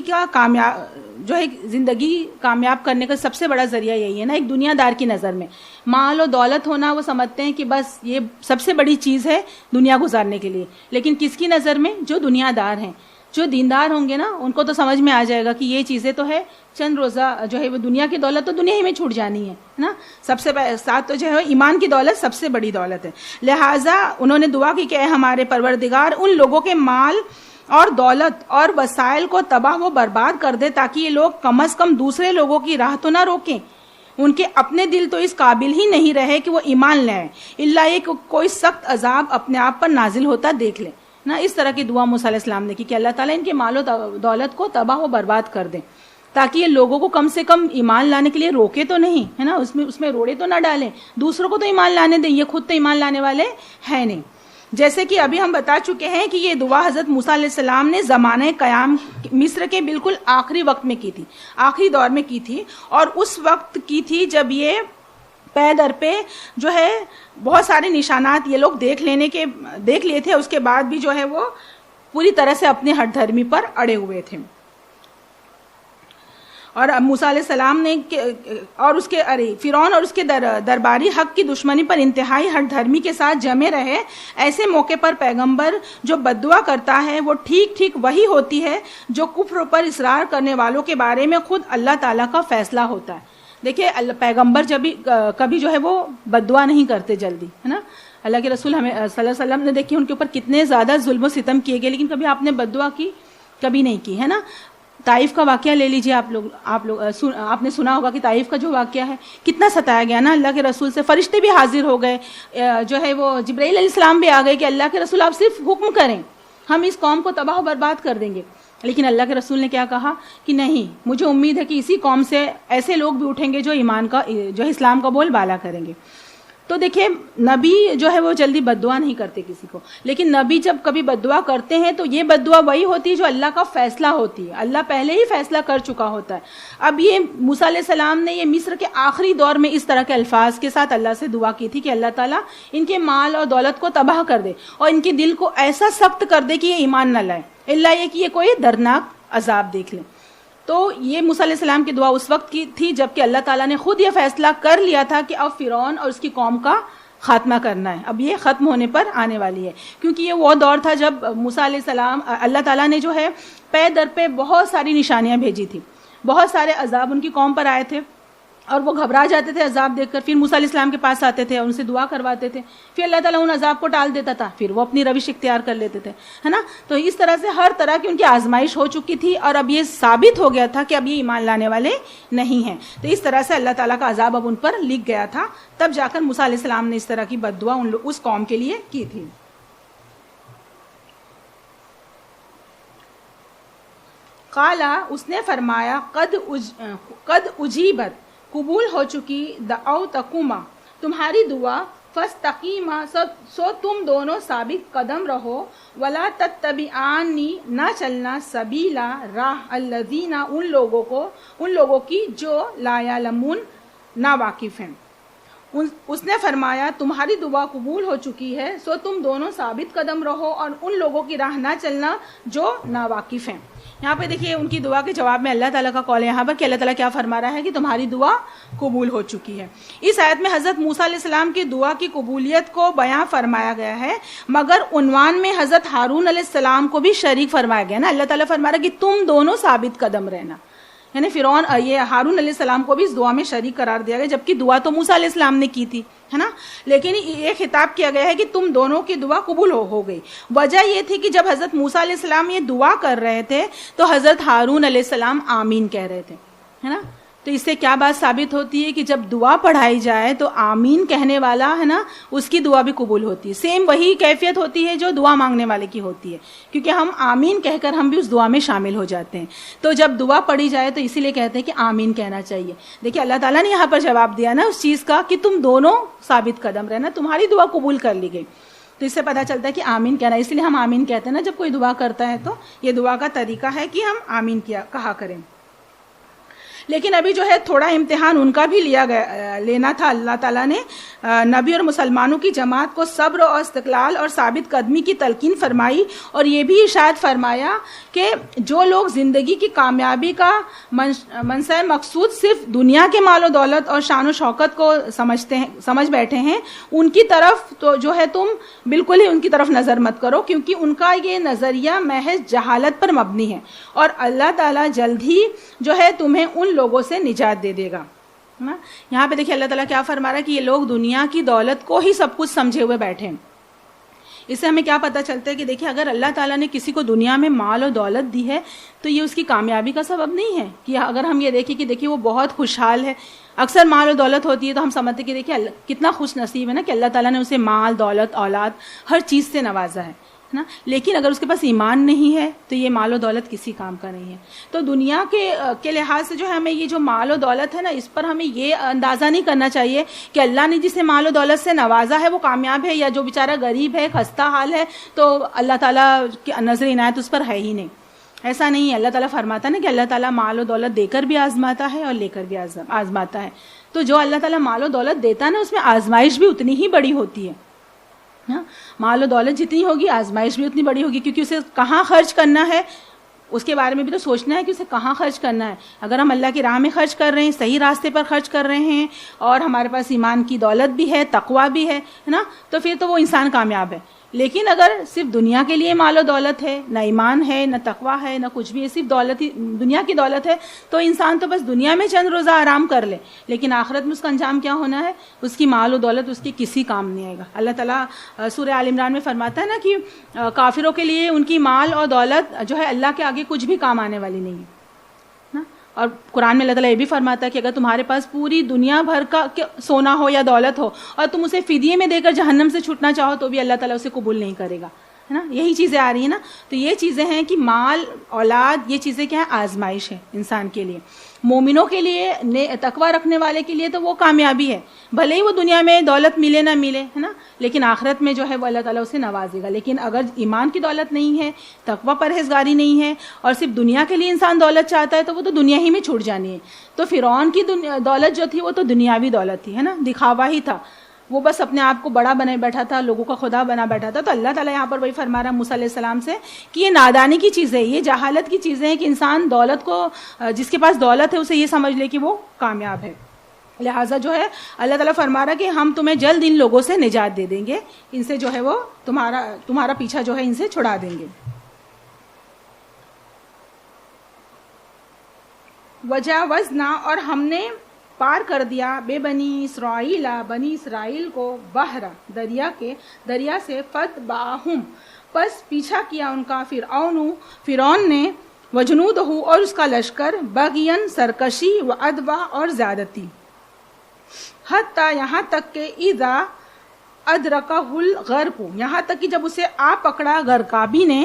کامیاب کرنے کا سب سے بڑا ذریعہ یہی ہے نا. ایک دنیا دار کی نظر میں مال و دولت ہونا, وہ سمجھتے ہیں کہ بس یہ سب سے بڑی چیز ہے دنیا گزارنے کے لیے. لیکن کس کی نظر میں؟ جو دنیا دار ہیں, جو دیندار ہوں گے نا, ان کو تو سمجھ میں آ جائے گا کہ یہ چیزیں تو ہے چند روزہ جو ہے وہ دنیا کی دولت تو دنیا ہی میں چھوٹ جانی ہے نا. سب سے ساتھ تو جو ہے ایمان کی دولت سب سے بڑی دولت ہے. لہٰذا انہوں نے دعا کی کہ اے ہمارے پروردگار, ان لوگوں کے مال اور دولت اور وسائل کو تباہ و برباد کر دے تاکہ یہ لوگ کم از کم دوسرے لوگوں کی راہ تو نہ روکیں. ان کے اپنے دل تو اس قابل ہی نہیں رہے کہ وہ ایمان لائیں, الا یہ کہ کوئی سخت عذاب اپنے آپ پر نازل ہوتا دیکھ لیں نا. اس طرح کی دعا موسیٰ علیہ السلام نے کی کہ اللہ تعالیٰ ان کے مال و دولت کو تباہ و برباد کر دیں, تاکہ یہ لوگوں کو کم سے کم ایمان لانے کے لیے روکے تو نہیں, ہے نا, اس میں روڑے تو نہ ڈالیں, دوسروں کو تو ایمان لانے دیں, یہ خود تو ایمان لانے والے ہیں نہیں. جیسے کہ ابھی ہم بتا چکے ہیں کہ یہ دعا حضرت موسیٰ علیہ السلام نے زمانہ قیام مصر کے بالکل آخری وقت میں کی تھی, آخری دور میں کی تھی, اور اس وقت کی تھی جب یہ پے در پہ جو ہے بہت سارے نشانات یہ لوگ دیکھ لیے تھے, اس کے بعد بھی جو ہے وہ پوری طرح سے اپنے ہٹ دھرمی پر اڑے ہوئے تھے. اور موسیٰ علیہ السلام نے اور اس کے فرعون اور اس کے درباری حق کی دشمنی پر انتہائی ہٹ دھرمی کے ساتھ جمے رہے. ایسے موقع پر پیغمبر جو بددعا کرتا ہے وہ ٹھیک وہی ہوتی ہے جو کفر پر اصرار کرنے والوں کے بارے میں خود اللہ تعالیٰ کا فیصلہ ہوتا ہے. دیکھیے پیغمبر جب کبھی جو ہے وہ بددعا نہیں کرتے جلدی, ہے نا. اللہ کے رسول ہمیں صلی اللہ علیہ وسلم نے دیکھیے ان کے اوپر کتنے زیادہ ظلم و ستم کیے گئے, لیکن کبھی آپ نے بددعا کی؟ کبھی نہیں کی, ہے نا. طائف کا واقعہ لے لیجیے آپ نے سنا ہوگا کہ طائف کا جو واقعہ ہے کتنا ستایا گیا نا اللہ کے رسول سے. فرشتے بھی حاضر ہو گئے, جو ہے وہ جبرائیل علیہ السلام بھی آ گئے کہ اللہ کے رسول آپ صرف حکم کریں, ہم اس قوم کو تباہ و برباد کر دیں گے. لیکن اللہ کے رسول نے کیا کہا کہ نہیں, مجھے امید ہے کہ اسی قوم سے ایسے لوگ بھی اٹھیں گے جو اسلام کا بول بالا کریں گے. تو دیکھیں نبی جو ہے وہ جلدی بددعا نہیں کرتے کسی کو, لیکن نبی جب کبھی بددعا کرتے ہیں تو یہ بددعا وہی ہوتی ہے جو اللہ کا فیصلہ ہوتی ہے, اللہ پہلے ہی فیصلہ کر چکا ہوتا ہے. اب یہ موسیٰ علیہ السلام نے یہ مصر کے آخری دور میں اس طرح کے الفاظ کے ساتھ اللہ سے دعا کی تھی کہ اللہ تعالیٰ ان کے مال اور دولت کو تباہ کر دے اور ان کے دل کو ایسا سخت کر دے کہ یہ ایمان نہ لائے, اللہ یہ کہ یہ کوئی دردناک عذاب دیکھ لیں. تو یہ موسیٰ علیہ السلام کی دعا اس وقت کی تھی جب کہ اللہ تعالیٰ نے خود یہ فیصلہ کر لیا تھا کہ اب فرعون اور اس کی قوم کا خاتمہ کرنا ہے, اب یہ ختم ہونے پر آنے والی ہے. کیونکہ یہ وہ دور تھا جب موسیٰ علیہ السلام, اللہ تعالیٰ نے جو ہے پے در پہ بہت ساری نشانیاں بھیجی تھی, بہت سارے عذاب ان کی قوم پر آئے تھے, اور وہ گھبرا جاتے تھے عذاب دیکھ کر. پھر موسیٰ علیہ السلام کے پاس آتے تھے اور ان سے دعا کرواتے تھے, پھر اللہ تعالیٰ ان عذاب کو ٹال دیتا تھا, پھر وہ اپنی روش اختیار کر لیتے تھے, ہے نا. تو اس طرح سے ہر طرح کی ان کی آزمائش ہو چکی تھی, اور اب یہ ثابت ہو گیا تھا کہ اب یہ ایمان لانے والے نہیں ہیں. تو اس طرح سے اللہ تعالیٰ کا عذاب اب ان پر لکھ گیا تھا. تب جا کر موسیٰ علیہ السلام نے اس طرح کی بد دعا اس قوم کے لیے کی تھی. قالا, اس نے فرمایا, قد اجیبت, قبول ہو چکی, دعوتکما, تمہاری دعا, فاستقیما, سو تم دونوں ثابت قدم رہو, ولا تتبعانی, نہ چلنا, سبیلا, راہ, الذین, ان لوگوں کی جو لا یعلمون, نا واقف ہیں. اس نے فرمایا تمہاری دعا قبول ہو چکی ہے, سو تم دونوں ثابت قدم رہو اور ان لوگوں کی راہ نہ چلنا جو نا واقف ہیں. یہاں پہ دیکھیے ان کی دعا کے جواب میں اللہ تعالیٰ کا قول ہے یہاں پر کہ اللہ تعالیٰ کیا فرما رہا ہے کہ تمہاری دعا قبول ہو چکی ہے. اس آیت میں حضرت موسیٰ علیہ السلام کی دعا کی قبولیت کو بیان فرمایا گیا ہے, مگر عنوان میں حضرت ہارون علیہ السلام کو بھی شریک فرمایا گیا نا. اللہ تعالیٰ فرما رہا ہے کہ تم دونوں ثابت قدم رہنا, یعنی فرعون, یہ ہارون علیہ السلام کو بھی اس دعا میں شریک قرار دیا گیا, جبکہ دعا تو موسیٰ علیہ السلام نے کی تھی, ہے نا. لیکن یہ خطاب کیا گیا ہے کہ تم دونوں کی دعا قبول ہو گئی. وجہ یہ تھی کہ جب حضرت موسیٰ علیہ السلام یہ دعا کر رہے تھے تو حضرت ہارون علیہ السلام آمین کہہ رہے تھے, ہے نا. تو اس سے کیا بات ثابت ہوتی ہے کہ جب دعا پڑھائی جائے تو آمین کہنے والا, ہے نا, اس کی دعا بھی قبول ہوتی ہے. سیم وہی کیفیت ہوتی ہے جو دعا مانگنے والے کی ہوتی ہے, کیونکہ ہم آمین کہہ کر ہم بھی اس دعا میں شامل ہو جاتے ہیں. تو جب دعا پڑھی جائے تو اسی لیے کہتے ہیں کہ آمین کہنا چاہیے. دیکھیے اللہ تعالیٰ نے یہاں پر جواب دیا نا اس چیز کا کہ تم دونوں ثابت قدم رہنا, تمہاری دعا قبول کر لی گئی. تو اس سے پتہ چلتا ہے کہ آمین کہنا, اس لیے ہم آمین کہتے ہیں نا جب کوئی دعا کرتا ہے, تو یہ دعا کا طریقہ ہے کہ ہم آمین کہا کریں. لیکن ابھی جو ہے تھوڑا امتحان ان کا بھی لینا تھا. اللہ تعالیٰ نے نبی اور مسلمانوں کی جماعت کو صبر اور استقلال اور ثابت قدمی کی تلقین فرمائی, اور یہ بھی ارشاد فرمایا کہ جو لوگ زندگی کی کامیابی کا منشأ مقصود صرف دنیا کے مال و دولت اور شان و شوکت کو سمجھ بیٹھے ہیں, ان کی طرف تو جو ہے تم بالکل ہی ان کی طرف نظر مت کرو, کیونکہ ان کا یہ نظریہ محض جہالت پر مبنی ہے, اور اللہ تعالیٰ جلد ہی جو ہے تمہیں ان لوگوں سے نجات دے دے گا. یہاں پہ دیکھیں اللہ تعالیٰ کیا فرما رہا ہے کہ یہ لوگ دنیا کی دولت کو ہی سب کچھ سمجھے ہوئے بیٹھے ہیں. اس سے ہمیں کیا پتہ چلتا ہے کہ دیکھیں اگر اللہ تعالیٰ نے کسی کو دنیا میں مال اور دولت دی ہے تو یہ اس کی کامیابی کا سبب نہیں ہے. کہ اگر ہم یہ دیکھیں کہ دیکھیں وہ بہت خوشحال ہے, اکثر مال اور دولت ہوتی ہے تو ہم سمجھتے ہیں کہ دیکھیں کتنا خوش نصیب ہے نا کہ اللہ تعالیٰ نے اسے مال, دولت, اولاد, ہر چیز سے نوازا ہے نا. لیکن اگر اس کے پاس ایمان نہیں ہے تو یہ مال و دولت کسی کام کا نہیں ہے. تو دنیا کے لحاظ سے جو ہے ہمیں یہ جو مال و دولت ہے نا, اس پر ہمیں یہ اندازہ نہیں کرنا چاہیے کہ اللہ نے جسے مال و دولت سے نوازا ہے وہ کامیاب ہے, یا جو بیچارہ غریب ہے, خستہ حال ہے, تو اللہ تعالیٰ کی نظر عنایت اس پر ہے ہی نہیں. ایسا نہیں ہے. اللہ تعالیٰ فرماتا ہے نا کہ اللہ تعالیٰ مال و دولت دے کر بھی آزماتا ہے اور لے کر بھی آزماتا ہے. تو جو اللہ تعالیٰ مال و دولت دیتا ہے نا اس میں آزمائش بھی اتنی ہی بڑی ہوتی ہے. مال و دولت جتنی ہوگی آزمائش بھی اتنی بڑی ہوگی, کیونکہ اسے کہاں خرچ کرنا ہے اس کے بارے میں بھی تو سوچنا ہے کہ اسے کہاں خرچ کرنا ہے. اگر ہم اللہ کی راہ میں خرچ کر رہے ہیں, صحیح راستے پر خرچ کر رہے ہیں, اور ہمارے پاس ایمان کی دولت بھی ہے, تقویٰ بھی ہے نا, تو پھر تو وہ انسان کامیاب ہے. لیکن اگر صرف دنیا کے لیے مال و دولت ہے, نہ ایمان ہے, نہ تقویٰ ہے, نہ کچھ بھی ہے, صرف دولت دنیا کی دولت ہے, تو انسان تو بس دنیا میں چند روزہ آرام کر لے, لیکن آخرت میں اس کا انجام کیا ہونا ہے, اس کی مال و دولت اس کی کسی کام نہیں آئے گا. اللہ تعالیٰ سورہ آل عمران میں فرماتا ہے نا کہ کافروں کے لیے ان کی مال اور دولت جو ہے اللہ کے آگے کچھ بھی کام آنے والی نہیں ہے. اور قرآن میں اللہ تعالیٰ یہ بھی فرماتا ہے کہ اگر تمہارے پاس پوری دنیا بھر کا سونا ہو یا دولت ہو اور تم اسے فدیے میں دے کر جہنم سے چھوٹنا چاہو تو بھی اللہ تعالیٰ اسے قبول نہیں کرے گا, ہے نا. یہی چیزیں آ رہی ہیں نا. تو یہ چیزیں ہیں کہ مال, اولاد, یہ چیزیں کیا ہیں, آزمائش ہے انسان کے لیے. مومنوں کے لیے, تقویٰ رکھنے والے کے لیے تو وہ کامیابی ہے, بھلے ہی وہ دنیا میں دولت ملے نہ ملے, ہے نا, لیکن آخرت میں جو ہے وہ اللہ تعالیٰ اسے نوازے گا. لیکن اگر ایمان کی دولت نہیں ہے, تقویٰ پرہیزگاری نہیں ہے, اور صرف دنیا کے لیے انسان دولت چاہتا ہے تو وہ تو دنیا ہی میں چھوٹ جانی ہے. تو فرعون کی دولت جو تھی وہ تو دنیاوی دولت تھی, ہے نا, دکھاوا ہی تھا. وہ بس اپنے آپ کو بڑا بنے بیٹھا تھا, لوگوں کا خدا بنا بیٹھا تھا. تو اللہ تعالیٰ یہاں پر وہی فرما رہا ہے موسیٰ علیہ السلام سے کہ یہ نادانی کی چیزیں, یہ جہالت کی چیزیں ہیں کہ انسان دولت کو, جس کے پاس دولت ہے اسے یہ سمجھ لے کہ وہ کامیاب ہے. لہٰذا جو ہے اللہ تعالیٰ فرما رہا ہے کہ ہم تمہیں جلد ان لوگوں سے نجات دے دیں گے, ان سے جو ہے وہ تمہارا پیچھا جو ہے ان سے چھڑا دیں گے. وجاوزنا, اور ہم نے پار کر دیا, بے بنی اسرائیل کو, بحر, دریا سے, فتبعہم, پس پیچھا کیا ان کا, فرعون نے, وجنودہ, اور اس کا لشکر, بغین, سرکشی, وعدوہ, اور زیادتی, حتی, یہاں تک کہ اذا ادرکہ الغرق, یہاں تک کہ جب اسے آ پکڑا غرقابی نے,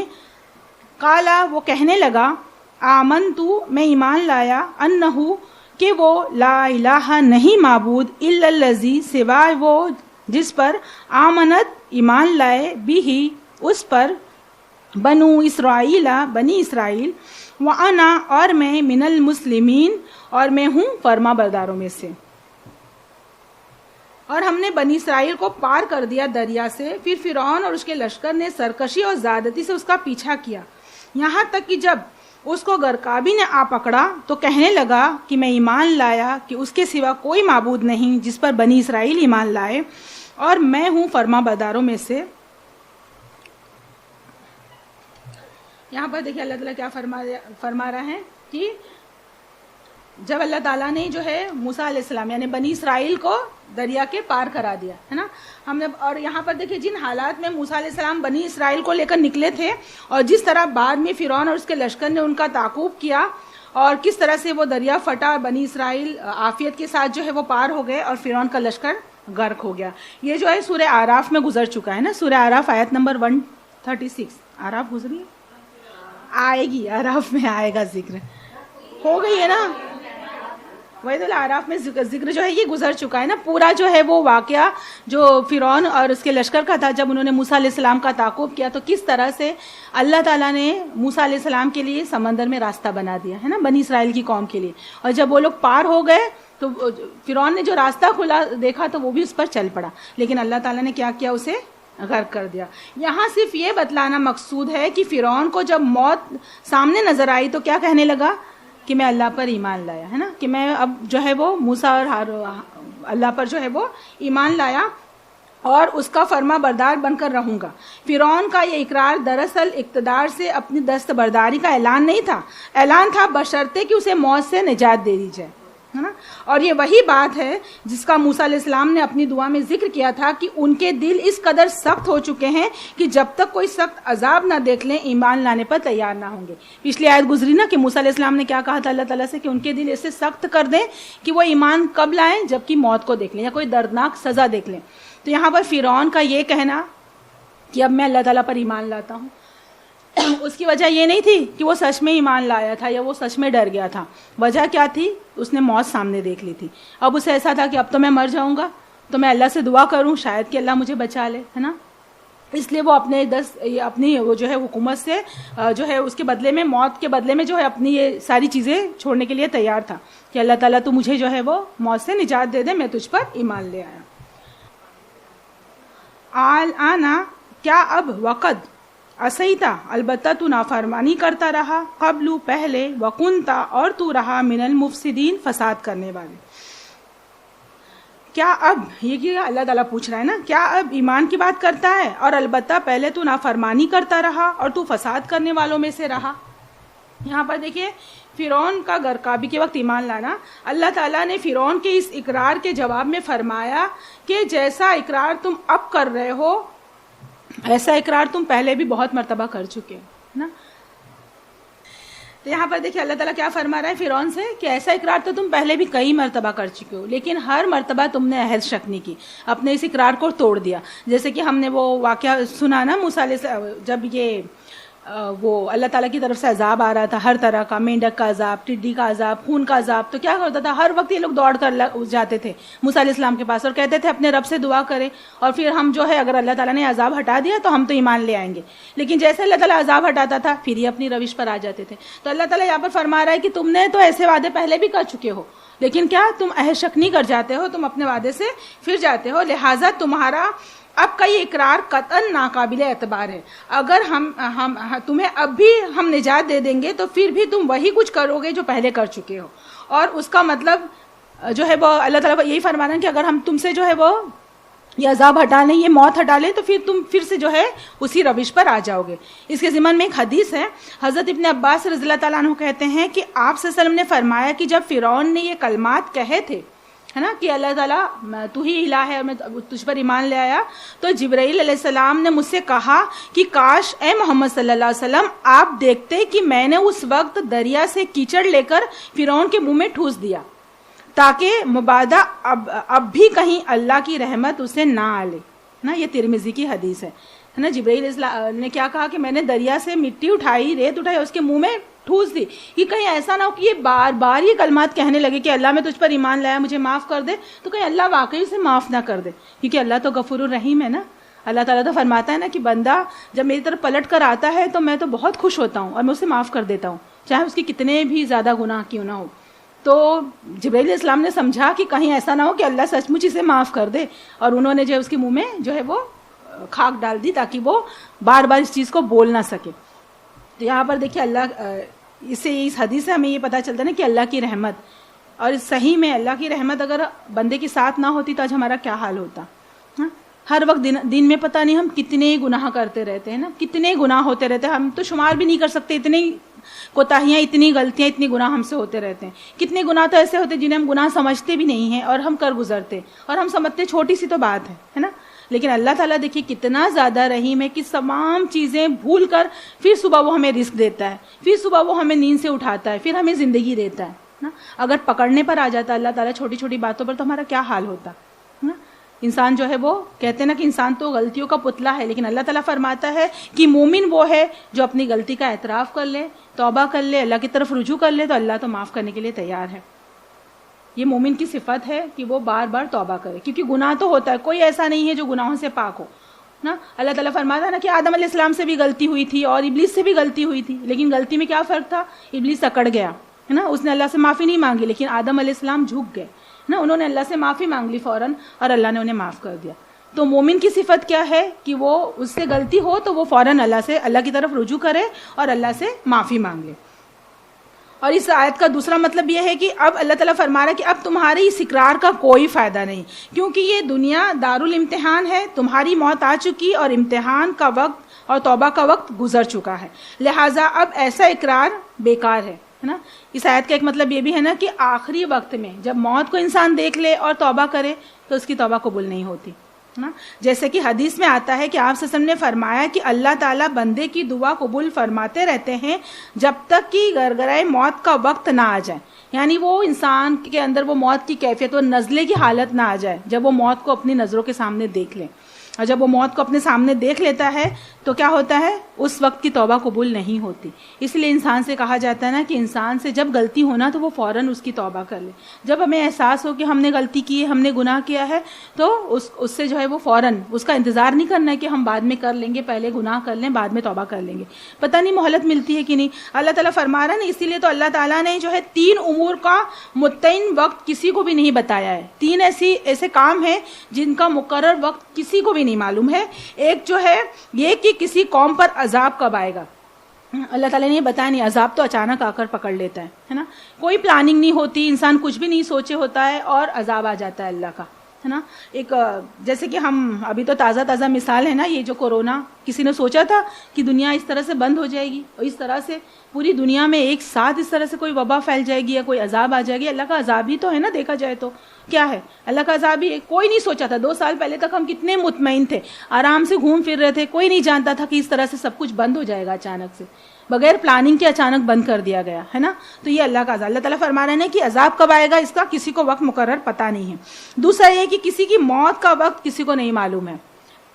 قالا, وہ کہنے لگا, آمنتو, میں ایمان لایا, انہو, کہ وہ, لا الہ, نہیں معبود, الا الذی, سوائے وہ جس پر, آمنت, ایمان لائے, بھی, اس پر, بنو اسرائیل, بنی اسرائیل, وانا, اور میں, من المسلمین, اور میں ہوں فرما برداروں میں سے. اور ہم نے بنی اسرائیل کو پار کر دیا دریا سے, پھر فرعون اور اس کے لشکر نے سرکشی اور زیادتی سے اس کا پیچھا کیا, یہاں تک کہ جب اس کو غرقابی نے آ پکڑا تو کہنے لگا کہ میں ایمان لایا کہ اس کے سوا کوئی معبود نہیں جس پر بنی اسرائیل ایمان لائے, اور میں ہوں فرما برداروں میں سے. یہاں پر دیکھیں اللہ تعالیٰ کیا فرما رہا ہے کہ جب اللہ تعالیٰ نے جو ہے موسیٰ علیہ السلام یعنی بنی اسرائیل کو دریا کے پار کرا دیا ہے نا, ہم نے, اور یہاں پر دیکھیں جن حالات میں موسیٰ علیہ السلام بنی اسرائیل کو لے کر نکلے تھے, اور جس طرح بعد میں فرعون اور اس کے لشکر نے ان کا تعاقب کیا, اور کس طرح سے وہ دریا پھٹا, بنی اسرائیل عافیت کے ساتھ جو ہے وہ پار ہو گئے, اور فرعون کا لشکر غرق ہو گیا. یہ جو ہے سورہ اعراف میں گزر چکا ہے نا, سورہ اعراف آیت نمبر 136. اعراف گزری, آئے گی, اعراف میں آئے گا, ذکر ہو گئی ہے نا, وحید الاعراف میں ذکر جو ہے یہ گزر چکا ہے نا. پورا جو ہے وہ واقعہ جو فرعون اور اس کے لشکر کا تھا, جب انہوں نے موسیٰ علیہ السلام کا تعاقب کیا تو کس طرح سے اللہ تعالیٰ نے موسیٰ علیہ السلام کے لیے سمندر میں راستہ بنا دیا ہے نا, بنی اسرائیل کی قوم کے لیے. اور جب وہ لوگ پار ہو گئے تو فرعون نے جو راستہ کھلا دیکھا تو وہ بھی اس پر چل پڑا, لیکن اللہ تعالیٰ نے کیا کیا, اسے غرق کر دیا. یہاں صرف یہ بتلانا مقصود ہے کہ فرعون کو جب موت سامنے نظر آئی تو کیا کہنے لگا کہ میں اللہ پر ایمان لایا ہے نا, کہ میں اب جو ہے وہ موسیٰ اور اللہ پر جو ہے وہ ایمان لایا اور اس کا فرما بردار بن کر رہوں گا. فرعون کا یہ اقرار دراصل اقتدار سے اپنی دستبرداری کا اعلان نہیں تھا, اعلان تھا بشرطے کہ اسے موت سے نجات دے دی جائے ہے نا. اور یہ وہی بات ہے جس کا موسیٰ علیہ السلام نے اپنی دعا میں ذکر کیا تھا کہ ان کے دل اس قدر سخت ہو چکے ہیں کہ جب تک کوئی سخت عذاب نہ دیکھ لیں ایمان لانے پر تیار نہ ہوں گے. پچھلی آیت گزری نا کہ موسیٰ علیہ السلام نے کیا کہا تھا اللہ تعالیٰ سے کہ ان کے دل ایسے سخت کر دیں کہ وہ ایمان کب لائیں, جبکہ موت کو دیکھ لیں یا کوئی دردناک سزا دیکھ لیں. تو یہاں پر فرعون کا یہ کہنا کہ اب میں اللہ تعالیٰ پر ایمان لاتا ہوں, اس کی وجہ یہ نہیں تھی کہ وہ سچ میں ایمان لایا تھا یا وہ سچ میں ڈر گیا تھا. وجہ کیا تھی, اس نے موت سامنے دیکھ لی تھی. اب اسے ایسا تھا کہ اب تو میں مر جاؤں گا, تو میں اللہ سے دعا کروں شاید کہ اللہ مجھے بچا لے ہے نا. اس لیے وہ اپنی وہ جو ہے حکومت سے جو ہے اس کے بدلے میں, موت کے بدلے میں جو ہے اپنی یہ ساری چیزیں چھوڑنے کے لیے تیار تھا کہ اللہ تعالیٰ تو مجھے جو ہے وہ موت سے نجات دے دے, میں تجھ پر ایمان لے آیا. آنا, کیا اب وقت, اسیتا, البتہ تو نافرمانی کرتا رہا, قبل, پہلے, وکنتا, اور تو رہا, من المفسدین, فساد کرنے والے. کیا اب, یہ اللہ تعالیٰ پوچھ رہا ہے نا, کیا اب ایمان کی بات کرتا ہے اور البتہ پہلے تو نافرمانی کرتا رہا اور تو فساد کرنے والوں میں سے رہا. یہاں پر دیکھیے فرعون کا غرقابی کے وقت ایمان لانا, اللہ تعالیٰ نے فرعون کے اس اقرار کے جواب میں فرمایا کہ جیسا اقرار تم اب کر رہے ہو ایسا اقرار تم پہلے بھی بہت مرتبہ کر چکے ہو نا. تو یہاں پر دیکھیں اللہ تعالیٰ کیا فرما رہا ہے فرعون سے کہ ایسا اقرار تو تم پہلے بھی کئی مرتبہ کر چکے ہو, لیکن ہر مرتبہ تم نے عہد شک نہیں کی, اپنے اس اقرار کو توڑ دیا. جیسے کہ ہم نے وہ واقعہ سنا نا موسیٰ علیہ السلام, جب یہ وہ اللہ تعالیٰ کی طرف سے عذاب آ رہا تھا ہر طرح کا، مینڈک کا عذاب، ٹڈی کا عذاب، خون کا عذاب، تو کیا کرتا تھا ہر وقت یہ لوگ دوڑ کر جاتے تھے موسیٰ علیہ السلام کے پاس اور کہتے تھے اپنے رب سے دعا کریں اور پھر ہم جو ہے اگر اللہ تعالیٰ نے عذاب ہٹا دیا تو ہم تو ایمان لے آئیں گے. لیکن جیسے اللہ تعالیٰ عذاب ہٹاتا تھا پھر یہ اپنی روش پر آ جاتے تھے. تو اللہ تعالیٰ یہاں پر فرما رہا ہے کہ تم نے تو ایسے وعدے پہلے بھی کر چکے ہو، لیکن کیا تم عہد شک نہیں کر جاتے ہو، تم اپنے وعدے سے پھر جاتے ہو، لہٰذا تمہارا اب کا یہ اقرار قطعاً ناقابل اعتبار ہے. اگر ہم تمہیں اب بھی ہم نجات دے دیں گے تو پھر بھی تم وہی کچھ کرو گے جو پہلے کر چکے ہو. اور اس کا مطلب جو ہے وہ اللہ تعالیٰ یہی فرما رہے ہیں کہ اگر ہم تم سے جو ہے وہ یہ عذاب ہٹا لیں، یہ موت ہٹا لیں، تو پھر تم پھر سے جو ہے اسی روش پر آ جاؤ گے. اس کے ضمن میں ایک حدیث ہے، حضرت ابن عباس رضی اللہ تعالیٰ عنہ کہتے ہیں کہ آپ صلی اللہ علیہ وسلم نے فرمایا کہ جب فرعون نے یہ کلمات کہے تھے ہے نا کہ اللہ تعالیٰ تو ہی الہ ہے اور میں تجھ پر ایمان لے آیا، تو جبرائیل علیہ السلام نے مجھ سے کہا کہ کاش اے محمد صلی اللہ علیہ وسلم آپ دیکھتے کہ میں نے اس وقت دریا سے کیچڑ لے کر فرعون کے منہ میں ٹھوس دیا تاکہ مبادا اب بھی کہیں اللہ کی رحمت اسے نہ آلے نا. یہ ترمذی کی حدیث ہے نا. جبرائیل نے کیا کہا کہ میں نے دریا سے مٹی اٹھائی، ریت اٹھائی، اس کے منہ میں ٹھوس دی کہ کہیں ایسا نہ ہو کہ یہ بار بار یہ کلمات کہنے لگے کہ اللہ میں تجھ پر ایمان لایا، مجھے معاف کر دے، تو کہیں اللہ واقعی اسے معاف نہ کر دے، کیونکہ اللہ تو غفور الرحیم ہے نا. اللہ تعالیٰ تو فرماتا ہے نا کہ بندہ جب میری طرف پلٹ کر آتا ہے تو میں تو بہت خوش ہوتا ہوں اور میں اسے معاف کر دیتا ہوں، چاہے اس کی کتنے بھی زیادہ گناہ کیوں نہ ہو. تو جبرائیل علیہ السلام نے سمجھا کہ کہیں ایسا نہ ہو کہ اللہ سچ مچ اسے معاف کر دے، اور انہوں نے جو اس کے منہ میں جو ہے وہ کھاک ڈال دی تاکہ وہ بار بار اس چیز کو بول نہ سکے. تو یہاں پر دیکھیے اللہ اس حدیث سے ہمیں یہ پتہ چلتا ہے نا کہ اللہ کی رحمت، اور صحیح میں اللہ کی رحمت اگر بندے کے ساتھ نہ ہوتی تو آج ہمارا کیا حال ہوتا. ہر وقت دن میں پتہ نہیں ہم کتنے گناہ کرتے رہتے ہیں نا، کتنے گناہ ہوتے رہتے ہیں، ہم تو شمار بھی نہیں کر سکتے، اتنی کوتاہیاں، اتنی غلطیاں، اتنے گناہ ہم سے ہوتے رہتے ہیں. کتنے گناہ تو ایسے ہوتے ہیں جنہیں ہم گناہ سمجھتے بھی نہیں ہیں اور ہم کر گزرتے، اور ہم سمجھتے چھوٹی سی تو بات ہے نا. لیکن اللہ تعالیٰ دیکھیے کتنا زیادہ رحیم ہے کہ تمام چیزیں بھول کر پھر صبح وہ ہمیں رزق دیتا ہے، پھر صبح وہ ہمیں نیند سے اٹھاتا ہے، پھر ہمیں زندگی دیتا ہے نا. اگر پکڑنے پر آ جاتا اللہ تعالیٰ چھوٹی چھوٹی باتوں پر تو ہمارا کیا حال ہوتا نا. انسان جو ہے وہ کہتے ہیں نا کہ انسان تو غلطیوں کا پتلا ہے، لیکن اللہ تعالیٰ فرماتا ہے کہ مومن وہ ہے جو اپنی غلطی کا اعتراف کر لے، توبہ کر لے، اللہ کی طرف رجوع کر لے تو اللہ تو معاف کرنے کے لیے تیار ہے. یہ مومن کی صفت ہے کہ وہ بار بار توبہ کرے، کیونکہ گناہ تو ہوتا ہے، کوئی ایسا نہیں ہے جو گناہوں سے پاک ہو نا. اللہ تعالیٰ فرماتا ہے نا کہ آدم علیہ السلام سے بھی غلطی ہوئی تھی اور ابلیس سے بھی غلطی ہوئی تھی، لیکن غلطی میں کیا فرق تھا؟ ابلیس اکڑ گیا ہے نا، اس نے اللہ سے معافی نہیں مانگی، لیکن آدم علیہ السلام جھک گئے نا، انہوں نے اللہ سے معافی مانگ لی فوراً اور اللہ نے انہیں معاف کر دیا. تو مومن کی صفت کیا ہے کہ وہ اس سے غلطی ہو تو وہ فوراً اللہ کی طرف رجوع کرے اور اللہ سے معافی مانگ لے. اور اس آیت کا دوسرا مطلب یہ ہے کہ اب اللہ تعالیٰ فرما رہا ہے کہ اب تمہارے اس اقرار کا کوئی فائدہ نہیں، کیونکہ یہ دنیا دارالامتحان ہے، تمہاری موت آ چکی اور امتحان کا وقت اور توبہ کا وقت گزر چکا ہے، لہٰذا اب ایسا اقرار بیکار ہے نا. اس آیت کا ایک مطلب یہ بھی ہے نا کہ آخری وقت میں جب موت کو انسان دیکھ لے اور توبہ کرے تو اس کی توبہ قبول نہیں ہوتی نا. جیسے کہ حدیث میں آتا ہے کہ آپ صلی اللہ علیہ وسلم نے فرمایا کہ اللہ تعالیٰ بندے کی دعا قبول فرماتے رہتے ہیں جب تک کہ گرگرائے موت کا وقت نہ آ جائے، یعنی وہ انسان کے اندر وہ موت کی کیفیت، وہ نزلے کی حالت نہ آ جائے، جب وہ موت کو اپنی نظروں کے سامنے دیکھ لے. اور جب وہ موت کو اپنے سامنے دیکھ لیتا ہے تو کیا ہوتا ہے؟ اس وقت کی توبہ قبول نہیں ہوتی. اس لیے انسان سے کہا جاتا ہے نا کہ انسان سے جب غلطی ہونا تو وہ فوراً اس کی توبہ کر لے. جب ہمیں احساس ہو کہ ہم نے غلطی کی ہے، ہم نے گناہ کیا ہے، تو اس سے جو ہے وہ فوراً اس کا انتظار نہیں کرنا ہے کہ ہم بعد میں کر لیں گے، پہلے گناہ کر لیں بعد میں توبہ کر لیں گے. پتہ نہیں مہلت ملتی ہے کہ نہیں. اللہ تعالیٰ فرما رہا ہے نا، اسی لیے تو اللہ تعالیٰ نے جو ہے 3 امور کا متعین وقت کسی کو بھی نہیں بتایا ہے. 3 ایسے کام ہیں جن کا مقرر وقت کسی کو بھی نہیں معلوم ہے. ایک جو ہے یہ کہ کسی قوم پر عذاب کب آئے گا، اللہ تعالیٰ نے یہ بتایا نہیں. عذاب تو اچانک آ کر پکڑ لیتا ہے نا، کوئی پلاننگ نہیں ہوتی، انسان کچھ بھی نہیں سوچے ہوتا ہے اور عذاب آ جاتا ہے اللہ کا ہے نا. ایک جیسے کہ ہم ابھی تو تازہ مثال ہے نا، یہ جو کورونا، کسی نے سوچا تھا کہ دنیا اس طرح سے بند ہو جائے گی اور اس طرح سے پوری دنیا میں ایک ساتھ اس طرح سے کوئی وبا پھیل جائے گی یا کوئی عذاب آ جائے گی. اللہ کا عذاب ہی تو ہے نا، دیکھا جائے تو کیا ہے اللہ کا عذاب ہی. کوئی نہیں سوچا تھا. 2 سال پہلے تک ہم کتنے مطمئن تھے، آرام سے گھوم پھر رہے تھے، کوئی نہیں جانتا تھا کہ اس طرح سے سب کچھ بند ہو جائے گا، اچانک سے بغیر پلاننگ کے اچانک بند کر دیا گیا ہے نا. تو یہ اللہ کا عذاب. اللہ تعالیٰ فرما رہے ہیں کہ عذاب کب آئے گا اس کا کسی کو وقت مقرر پتہ نہیں ہے. دوسرا یہ کہ کسی کی موت کا وقت کسی کو نہیں معلوم ہے.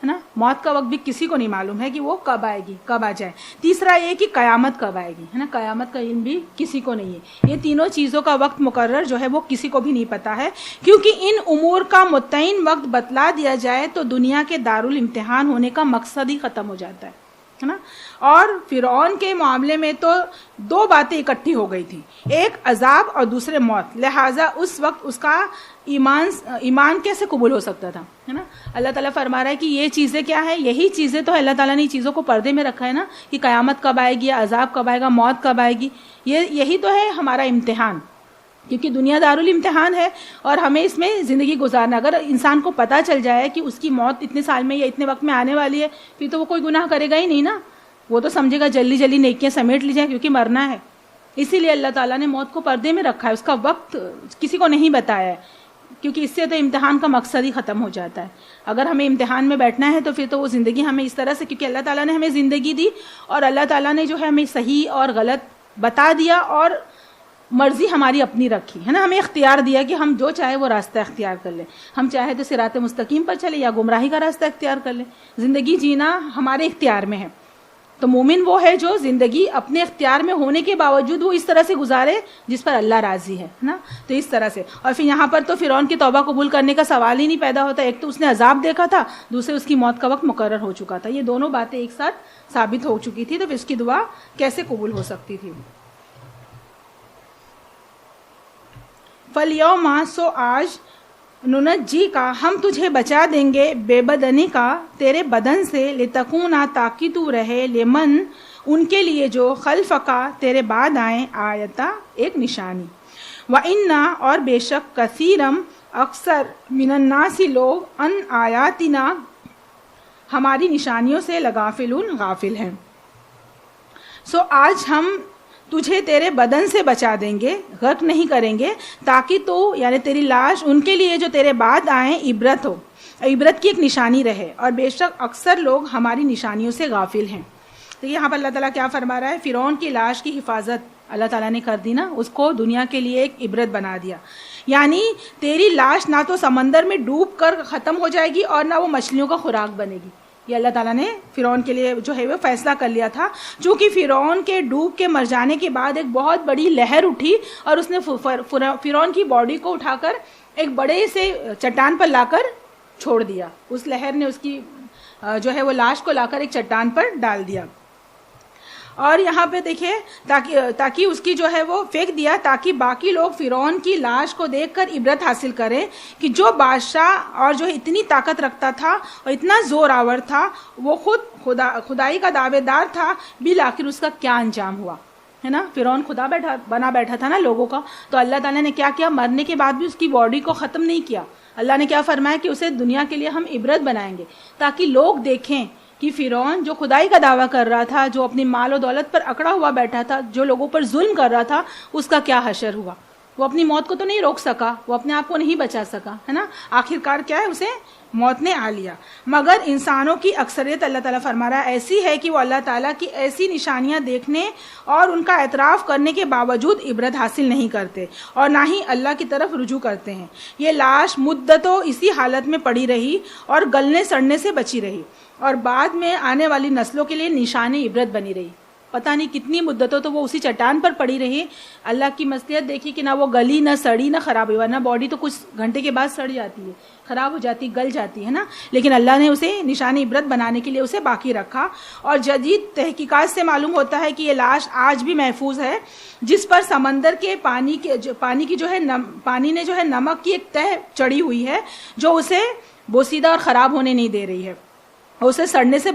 ہے نا. موت کا وقت بھی کسی کو نہیں معلوم ہے کہ وہ کب آئے گی, کب آ جائے. تیسرا یہ کہ قیامت کب آئے گی, ہے نا, قیامت کا علم بھی کسی کو نہیں ہے. یہ تینوں چیزوں کا وقت مقرر جو ہے وہ کسی کو بھی نہیں پتا ہے, کیونکہ ان امور کا متعین وقت بتلا دیا جائے تو دنیا کے دارالامتحان ہونے کا مقصد ہی ختم ہو جاتا ہے نا. اور فرعون کے معاملے میں تو دو باتیں اکٹھی ہو گئی تھی, ایک عذاب اور دوسرے موت, لہٰذا اس وقت اس کا ایمان کیسے قبول ہو سکتا تھا, ہے نا. اللہ تعالیٰ فرما رہا ہے کہ یہ چیزیں کیا ہے, یہی چیزیں تو اللہ تعالیٰ نے چیزوں کو پردے میں رکھا ہے نا, کہ قیامت کب آئے گی, عذاب کب آئے گا, موت کب آئے گی. یہی تو ہے ہمارا امتحان, کیونکہ دنیا دارالامتحان ہے اور ہمیں اس میں زندگی گزارنا. اگر انسان کو پتہ چل جائے کہ اس کی موت اتنے سال میں یا اتنے وقت میں آنے والی ہے, پھر تو وہ کوئی گناہ کرے گا ہی نہیں نا. وہ تو سمجھے گا جلدی جلدی نیکیاں سمیٹ لی جائیں کیونکہ مرنا ہے. اسی لیے اللہ تعالیٰ نے موت کو پردے میں رکھا ہے, اس کا وقت کسی کو نہیں بتایا ہے, کیونکہ اس سے تو امتحان کا مقصد ہی ختم ہو جاتا ہے. اگر ہمیں امتحان میں بیٹھنا ہے تو پھر تو وہ زندگی ہمیں اس طرح سے, کیونکہ اللہ تعالیٰ نے ہمیں زندگی دی اور اللہ تعالیٰ نے جو ہے ہمیں صحیح اور غلط بتا دیا اور مرضی ہماری اپنی رکھی, ہے نا. ہمیں اختیار دیا کہ ہم جو چاہے وہ راستہ اختیار کر لیں, ہم چاہے تو صراط مستقیم پر چلے یا گمراہی کا راستہ اختیار کر لیں. زندگی جینا ہمارے اختیار میں ہے. تو مومن وہ ہے جو زندگی اپنے اختیار میں ہونے کے باوجود وہ اس طرح سے گزارے جس پر اللہ راضی ہے نا. تو اس طرح سے, اور پھر یہاں پر تو فرعون کی توبہ قبول کرنے کا سوال ہی نہیں پیدا ہوتا. ایک تو اس نے عذاب دیکھا تھا, دوسرے اس کی موت کا وقت مقرر ہو چکا تھا. یہ دونوں باتیں ایک ساتھ ثابت ہو چکی تھی, تو پھر اس کی دعا کیسے قبول ہو سکتی تھی. فَالْيَوْمَ سو آج نُنَجِّی کا ہم تجھے بچا دیں گے بے بدنی کا تیرے بدن سے, لِتَكُونَ تاکہ تو رہے, لمن ان کے لیے جو خلفکا تیرے بعد آئیں, آیتا ایک نشانی, وَإِنَّا اور بے شک کثیرم اکثر من الناس لوگ, ان آیاتنا ہماری نشانیوں سے لغافلون غافل ہیں. سو آج ہم تجھے تیرے بدن سے بچا دیں گے, غرق نہیں کریں گے, تاکہ تو یعنی تیری لاش ان کے لیے جو تیرے بعد آئیں عبرت ہو, عبرت کی ایک نشانی رہے, اور بے شک اکثر لوگ ہماری نشانیوں سے غافل ہیں. تو یہاں پر اللہ تعالیٰ کیا فرما رہا ہے, فرعون کی لاش کی حفاظت اللہ تعالیٰ نے کر دی نا, اس کو دنیا کے لیے ایک عبرت بنا دیا. یعنی تیری لاش نہ تو سمندر میں ڈوب کر ختم ہو جائے گی اور نہ وہ مچھلیوں کا خوراک بنے گی. یہ اللہ تعالیٰ نے فرعون کے لیے جو ہے وہ فیصلہ کر لیا تھا, چونکہ فرعون کے ڈوب کے مر جانے کے بعد ایک بہت بڑی لہر اٹھی اور اس نے فرعون کی باڈی کو اٹھا کر ایک بڑے سے چٹان پر لا کر چھوڑ دیا. اس لہر نے اس کی جو ہے وہ لاش کو لا کر ایک چٹان پر ڈال دیا. اور یہاں پہ دیکھیں تاکہ اس کی جو ہے وہ پھینک دیا, تاکہ باقی لوگ فرعون کی لاش کو دیکھ کر عبرت حاصل کریں کہ جو بادشاہ اور جو اتنی طاقت رکھتا تھا اور اتنا زور آور تھا, وہ خود خدائی کا دعوے دار تھا, بالآخر اس کا کیا انجام ہوا, ہے نا. فرعون خدا بنا بیٹھا تھا نا لوگوں کا, تو اللہ تعالیٰ نے کیا کیا, مرنے کے بعد بھی اس کی باڈی کو ختم نہیں کیا. اللہ نے کیا فرمایا کہ اسے دنیا کے لیے ہم عبرت بنائیں گے, تاکہ لوگ دیکھیں کہ فرعون جو خدائی کا دعویٰ کر رہا تھا, جو اپنی مال و دولت پر اکڑا ہوا بیٹھا تھا, جو لوگوں پر ظلم کر رہا تھا, اس کا کیا حشر ہوا. وہ اپنی موت کو تو نہیں روک سکا, وہ اپنے آپ کو نہیں بچا سکا, ہے نا. آخرکار کیا ہے, اسے موت نے آ لیا. مگر انسانوں کی اکثریت اللہ تعالیٰ فرما رہا ہے ایسی ہے کہ وہ اللہ تعالیٰ کی ایسی نشانیاں دیکھنے اور ان کا اعتراف کرنے کے باوجود عبرت حاصل نہیں کرتے اور نہ ہی اللہ کی طرف رجوع کرتے ہیں. یہ لاش مدتوں اسی حالت میں پڑی رہی اور گلنے سڑنے سے بچی رہی, اور بعد میں آنے والی نسلوں کے لیے نشان عبرت بنی رہی. پتہ نہیں کتنی مدتوں تو وہ اسی چٹان پر پڑی رہی. اللہ کی مصلحت دیکھی کہ نہ وہ گلی, نہ سڑی, نہ خراب ہوئی, ورنہ باڈی تو کچھ گھنٹے کے بعد سڑ جاتی ہے, خراب ہو جاتی, گل جاتی ہے نا. لیکن اللہ نے اسے نشان عبرت بنانے کے لیے اسے باقی رکھا. اور جدید تحقیقات سے معلوم ہوتا ہے کہ یہ لاش آج بھی محفوظ ہے, جس پر سمندر کے پانی کی جو ہے پانی نے جو ہے نمک کی ایک تہ چڑھی ہوئی ہے, جو اسے بوسیدہ اور خراب ہونے نہیں دے رہی ہے, اسے سڑنے سے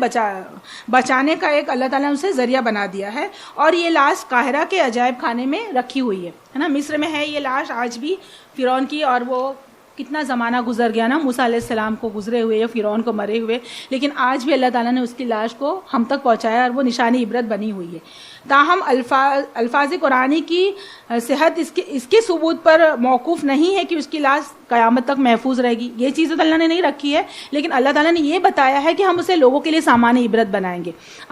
بچانے کا ایک اللہ تعالیٰ نے اسے ذریعہ بنا دیا ہے. اور یہ لاش قاہرہ کے عجائب خانے میں رکھی ہوئی ہے نا, مصر میں ہے یہ لاش آج بھی فرعون کی. اور وہ کتنا زمانہ گزر گیا نا موسیٰ علیہ السلام کو گزرے ہوئے یا فرعون کو مرے ہوئے, لیکن آج بھی اللہ تعالیٰ نے اس کی لاش کو ہم تک پہنچایا اور وہ نشانی عبرت بنی ہوئی ہے. تاہم الفاظ قرآنی کی صحت اس کے ثبوت پر موقوف نہیں ہے کہ اس کی لاش قیامت تک محفوظ رہے گی. یہ چیزیں تو اللہ نے نہیں رکھی ہے, لیکن اللہ تعالیٰ نے یہ بتایا ہے کہ ہم اسے لوگوں کے لیے سامان عبرت بنائیں گے.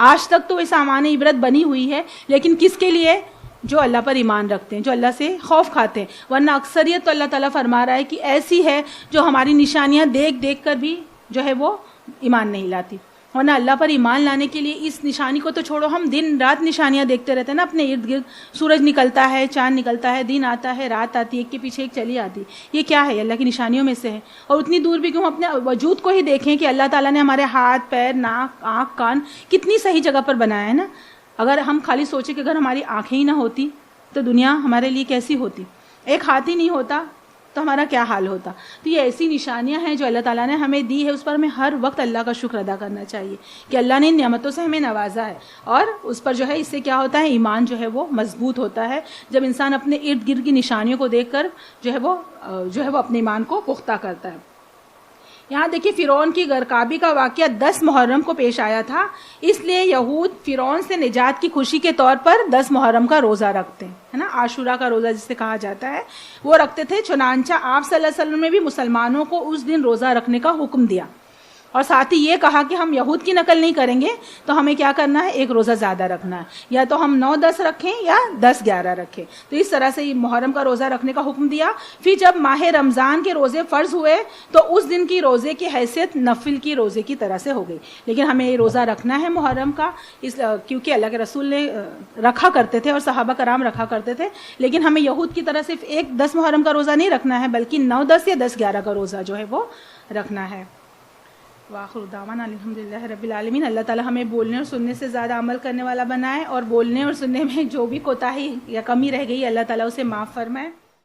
آج تک تو وہ سامان عبرت بنی ہوئی ہے, لیکن کس کے لیے؟ جو اللہ پر ایمان رکھتے ہیں, جو اللہ سے خوف کھاتے ہیں. ورنہ اکثریت تو اللہ تعالیٰ فرما رہا ہے کہ ایسی ہے جو ہماری نشانیاں دیکھ دیکھ کر بھی جو ہے وہ ایمان نہیں لاتی. ورنہ اللہ پر ایمان لانے کے لیے اس نشانی کو تو چھوڑو, ہم دن رات نشانیاں دیکھتے رہتے ہیں نا اپنے ارد گرد. سورج نکلتا ہے, چاند نکلتا ہے, دن آتا ہے, رات آتی ہے, ایک کے پیچھے ایک چلی آتی. یہ کیا ہے؟ اللہ کی نشانیوں میں سے ہے. اور اتنی دور بھی کیوں, اپنے وجود کو ہی دیکھیں کہ اللہ تعالیٰ نے ہمارے ہاتھ, پیر, ناک, آنکھ, کان کتنی صحیح جگہ پر بنایا ہے نا. اگر ہم خالی سوچیں کہ اگر ہماری آنکھیں ہی نہ ہوتی تو دنیا ہمارے لیے کیسی ہوتی, ایک ہاتھ ہی نہیں ہوتا تو ہمارا کیا حال ہوتا. تو یہ ایسی نشانیاں ہیں جو اللہ تعالیٰ نے ہمیں دی ہے, اس پر ہمیں ہر وقت اللہ کا شکر ادا کرنا چاہیے کہ اللہ نے ان نعمتوں سے ہمیں نوازا ہے. اور اس پر جو ہے اس سے کیا ہوتا ہے, ایمان جو ہے وہ مضبوط ہوتا ہے جب انسان اپنے ارد گرد کی نشانیوں کو دیکھ کر جو ہے وہ اپنے ایمان کو پختہ کرتا ہے. یہاں دیکھیے فرعون کی غرقابی کا واقعہ 10 محرم کو پیش آیا تھا, اس لیے یہود فرعون سے نجات کی خوشی کے طور پر 10 محرم کا روزہ رکھتے ہیں, ہے نا, عاشورہ کا روزہ جسے کہا جاتا ہے, وہ رکھتے تھے. چنانچہ آپ صلی اللہ علیہ وسلم نے بھی مسلمانوں کو اس دن روزہ رکھنے کا حکم دیا, اور ساتھ ہی یہ کہا کہ ہم یہود کی نقل نہیں کریں گے تو ہمیں کیا کرنا ہے, ایک روزہ زیادہ رکھنا ہے, یا تو ہم 9-10 رکھیں یا 10-11 رکھیں. تو اس طرح سے یہ محرم کا روزہ رکھنے کا حکم دیا. پھر جب ماہ رمضان کے روزے فرض ہوئے تو اس دن کی روزے کی حیثیت نفل کی روزے کی طرح سے ہو گئی. لیکن ہمیں یہ روزہ رکھنا ہے محرم کا, کیونکہ اللہ کے رسول نے رکھا کرتے تھے اور صحابہ کرام رکھا کرتے تھے. لیکن ہمیں یہود کی طرح صرف ایک 10 محرم کا روزہ نہیں رکھنا ہے, بلکہ 9-10 یا 10-11 کا روزہ جو ہے وہ رکھنا ہے. وآخر دعوانا الحمدللہ رب العالمین. اللہ تعالیٰ ہمیں بولنے اور سننے سے زیادہ عمل کرنے والا بنائے, اور بولنے اور سننے میں جو بھی کوتاہی یا کمی رہ گئی اللہ تعالیٰ اسے معاف فرمائے.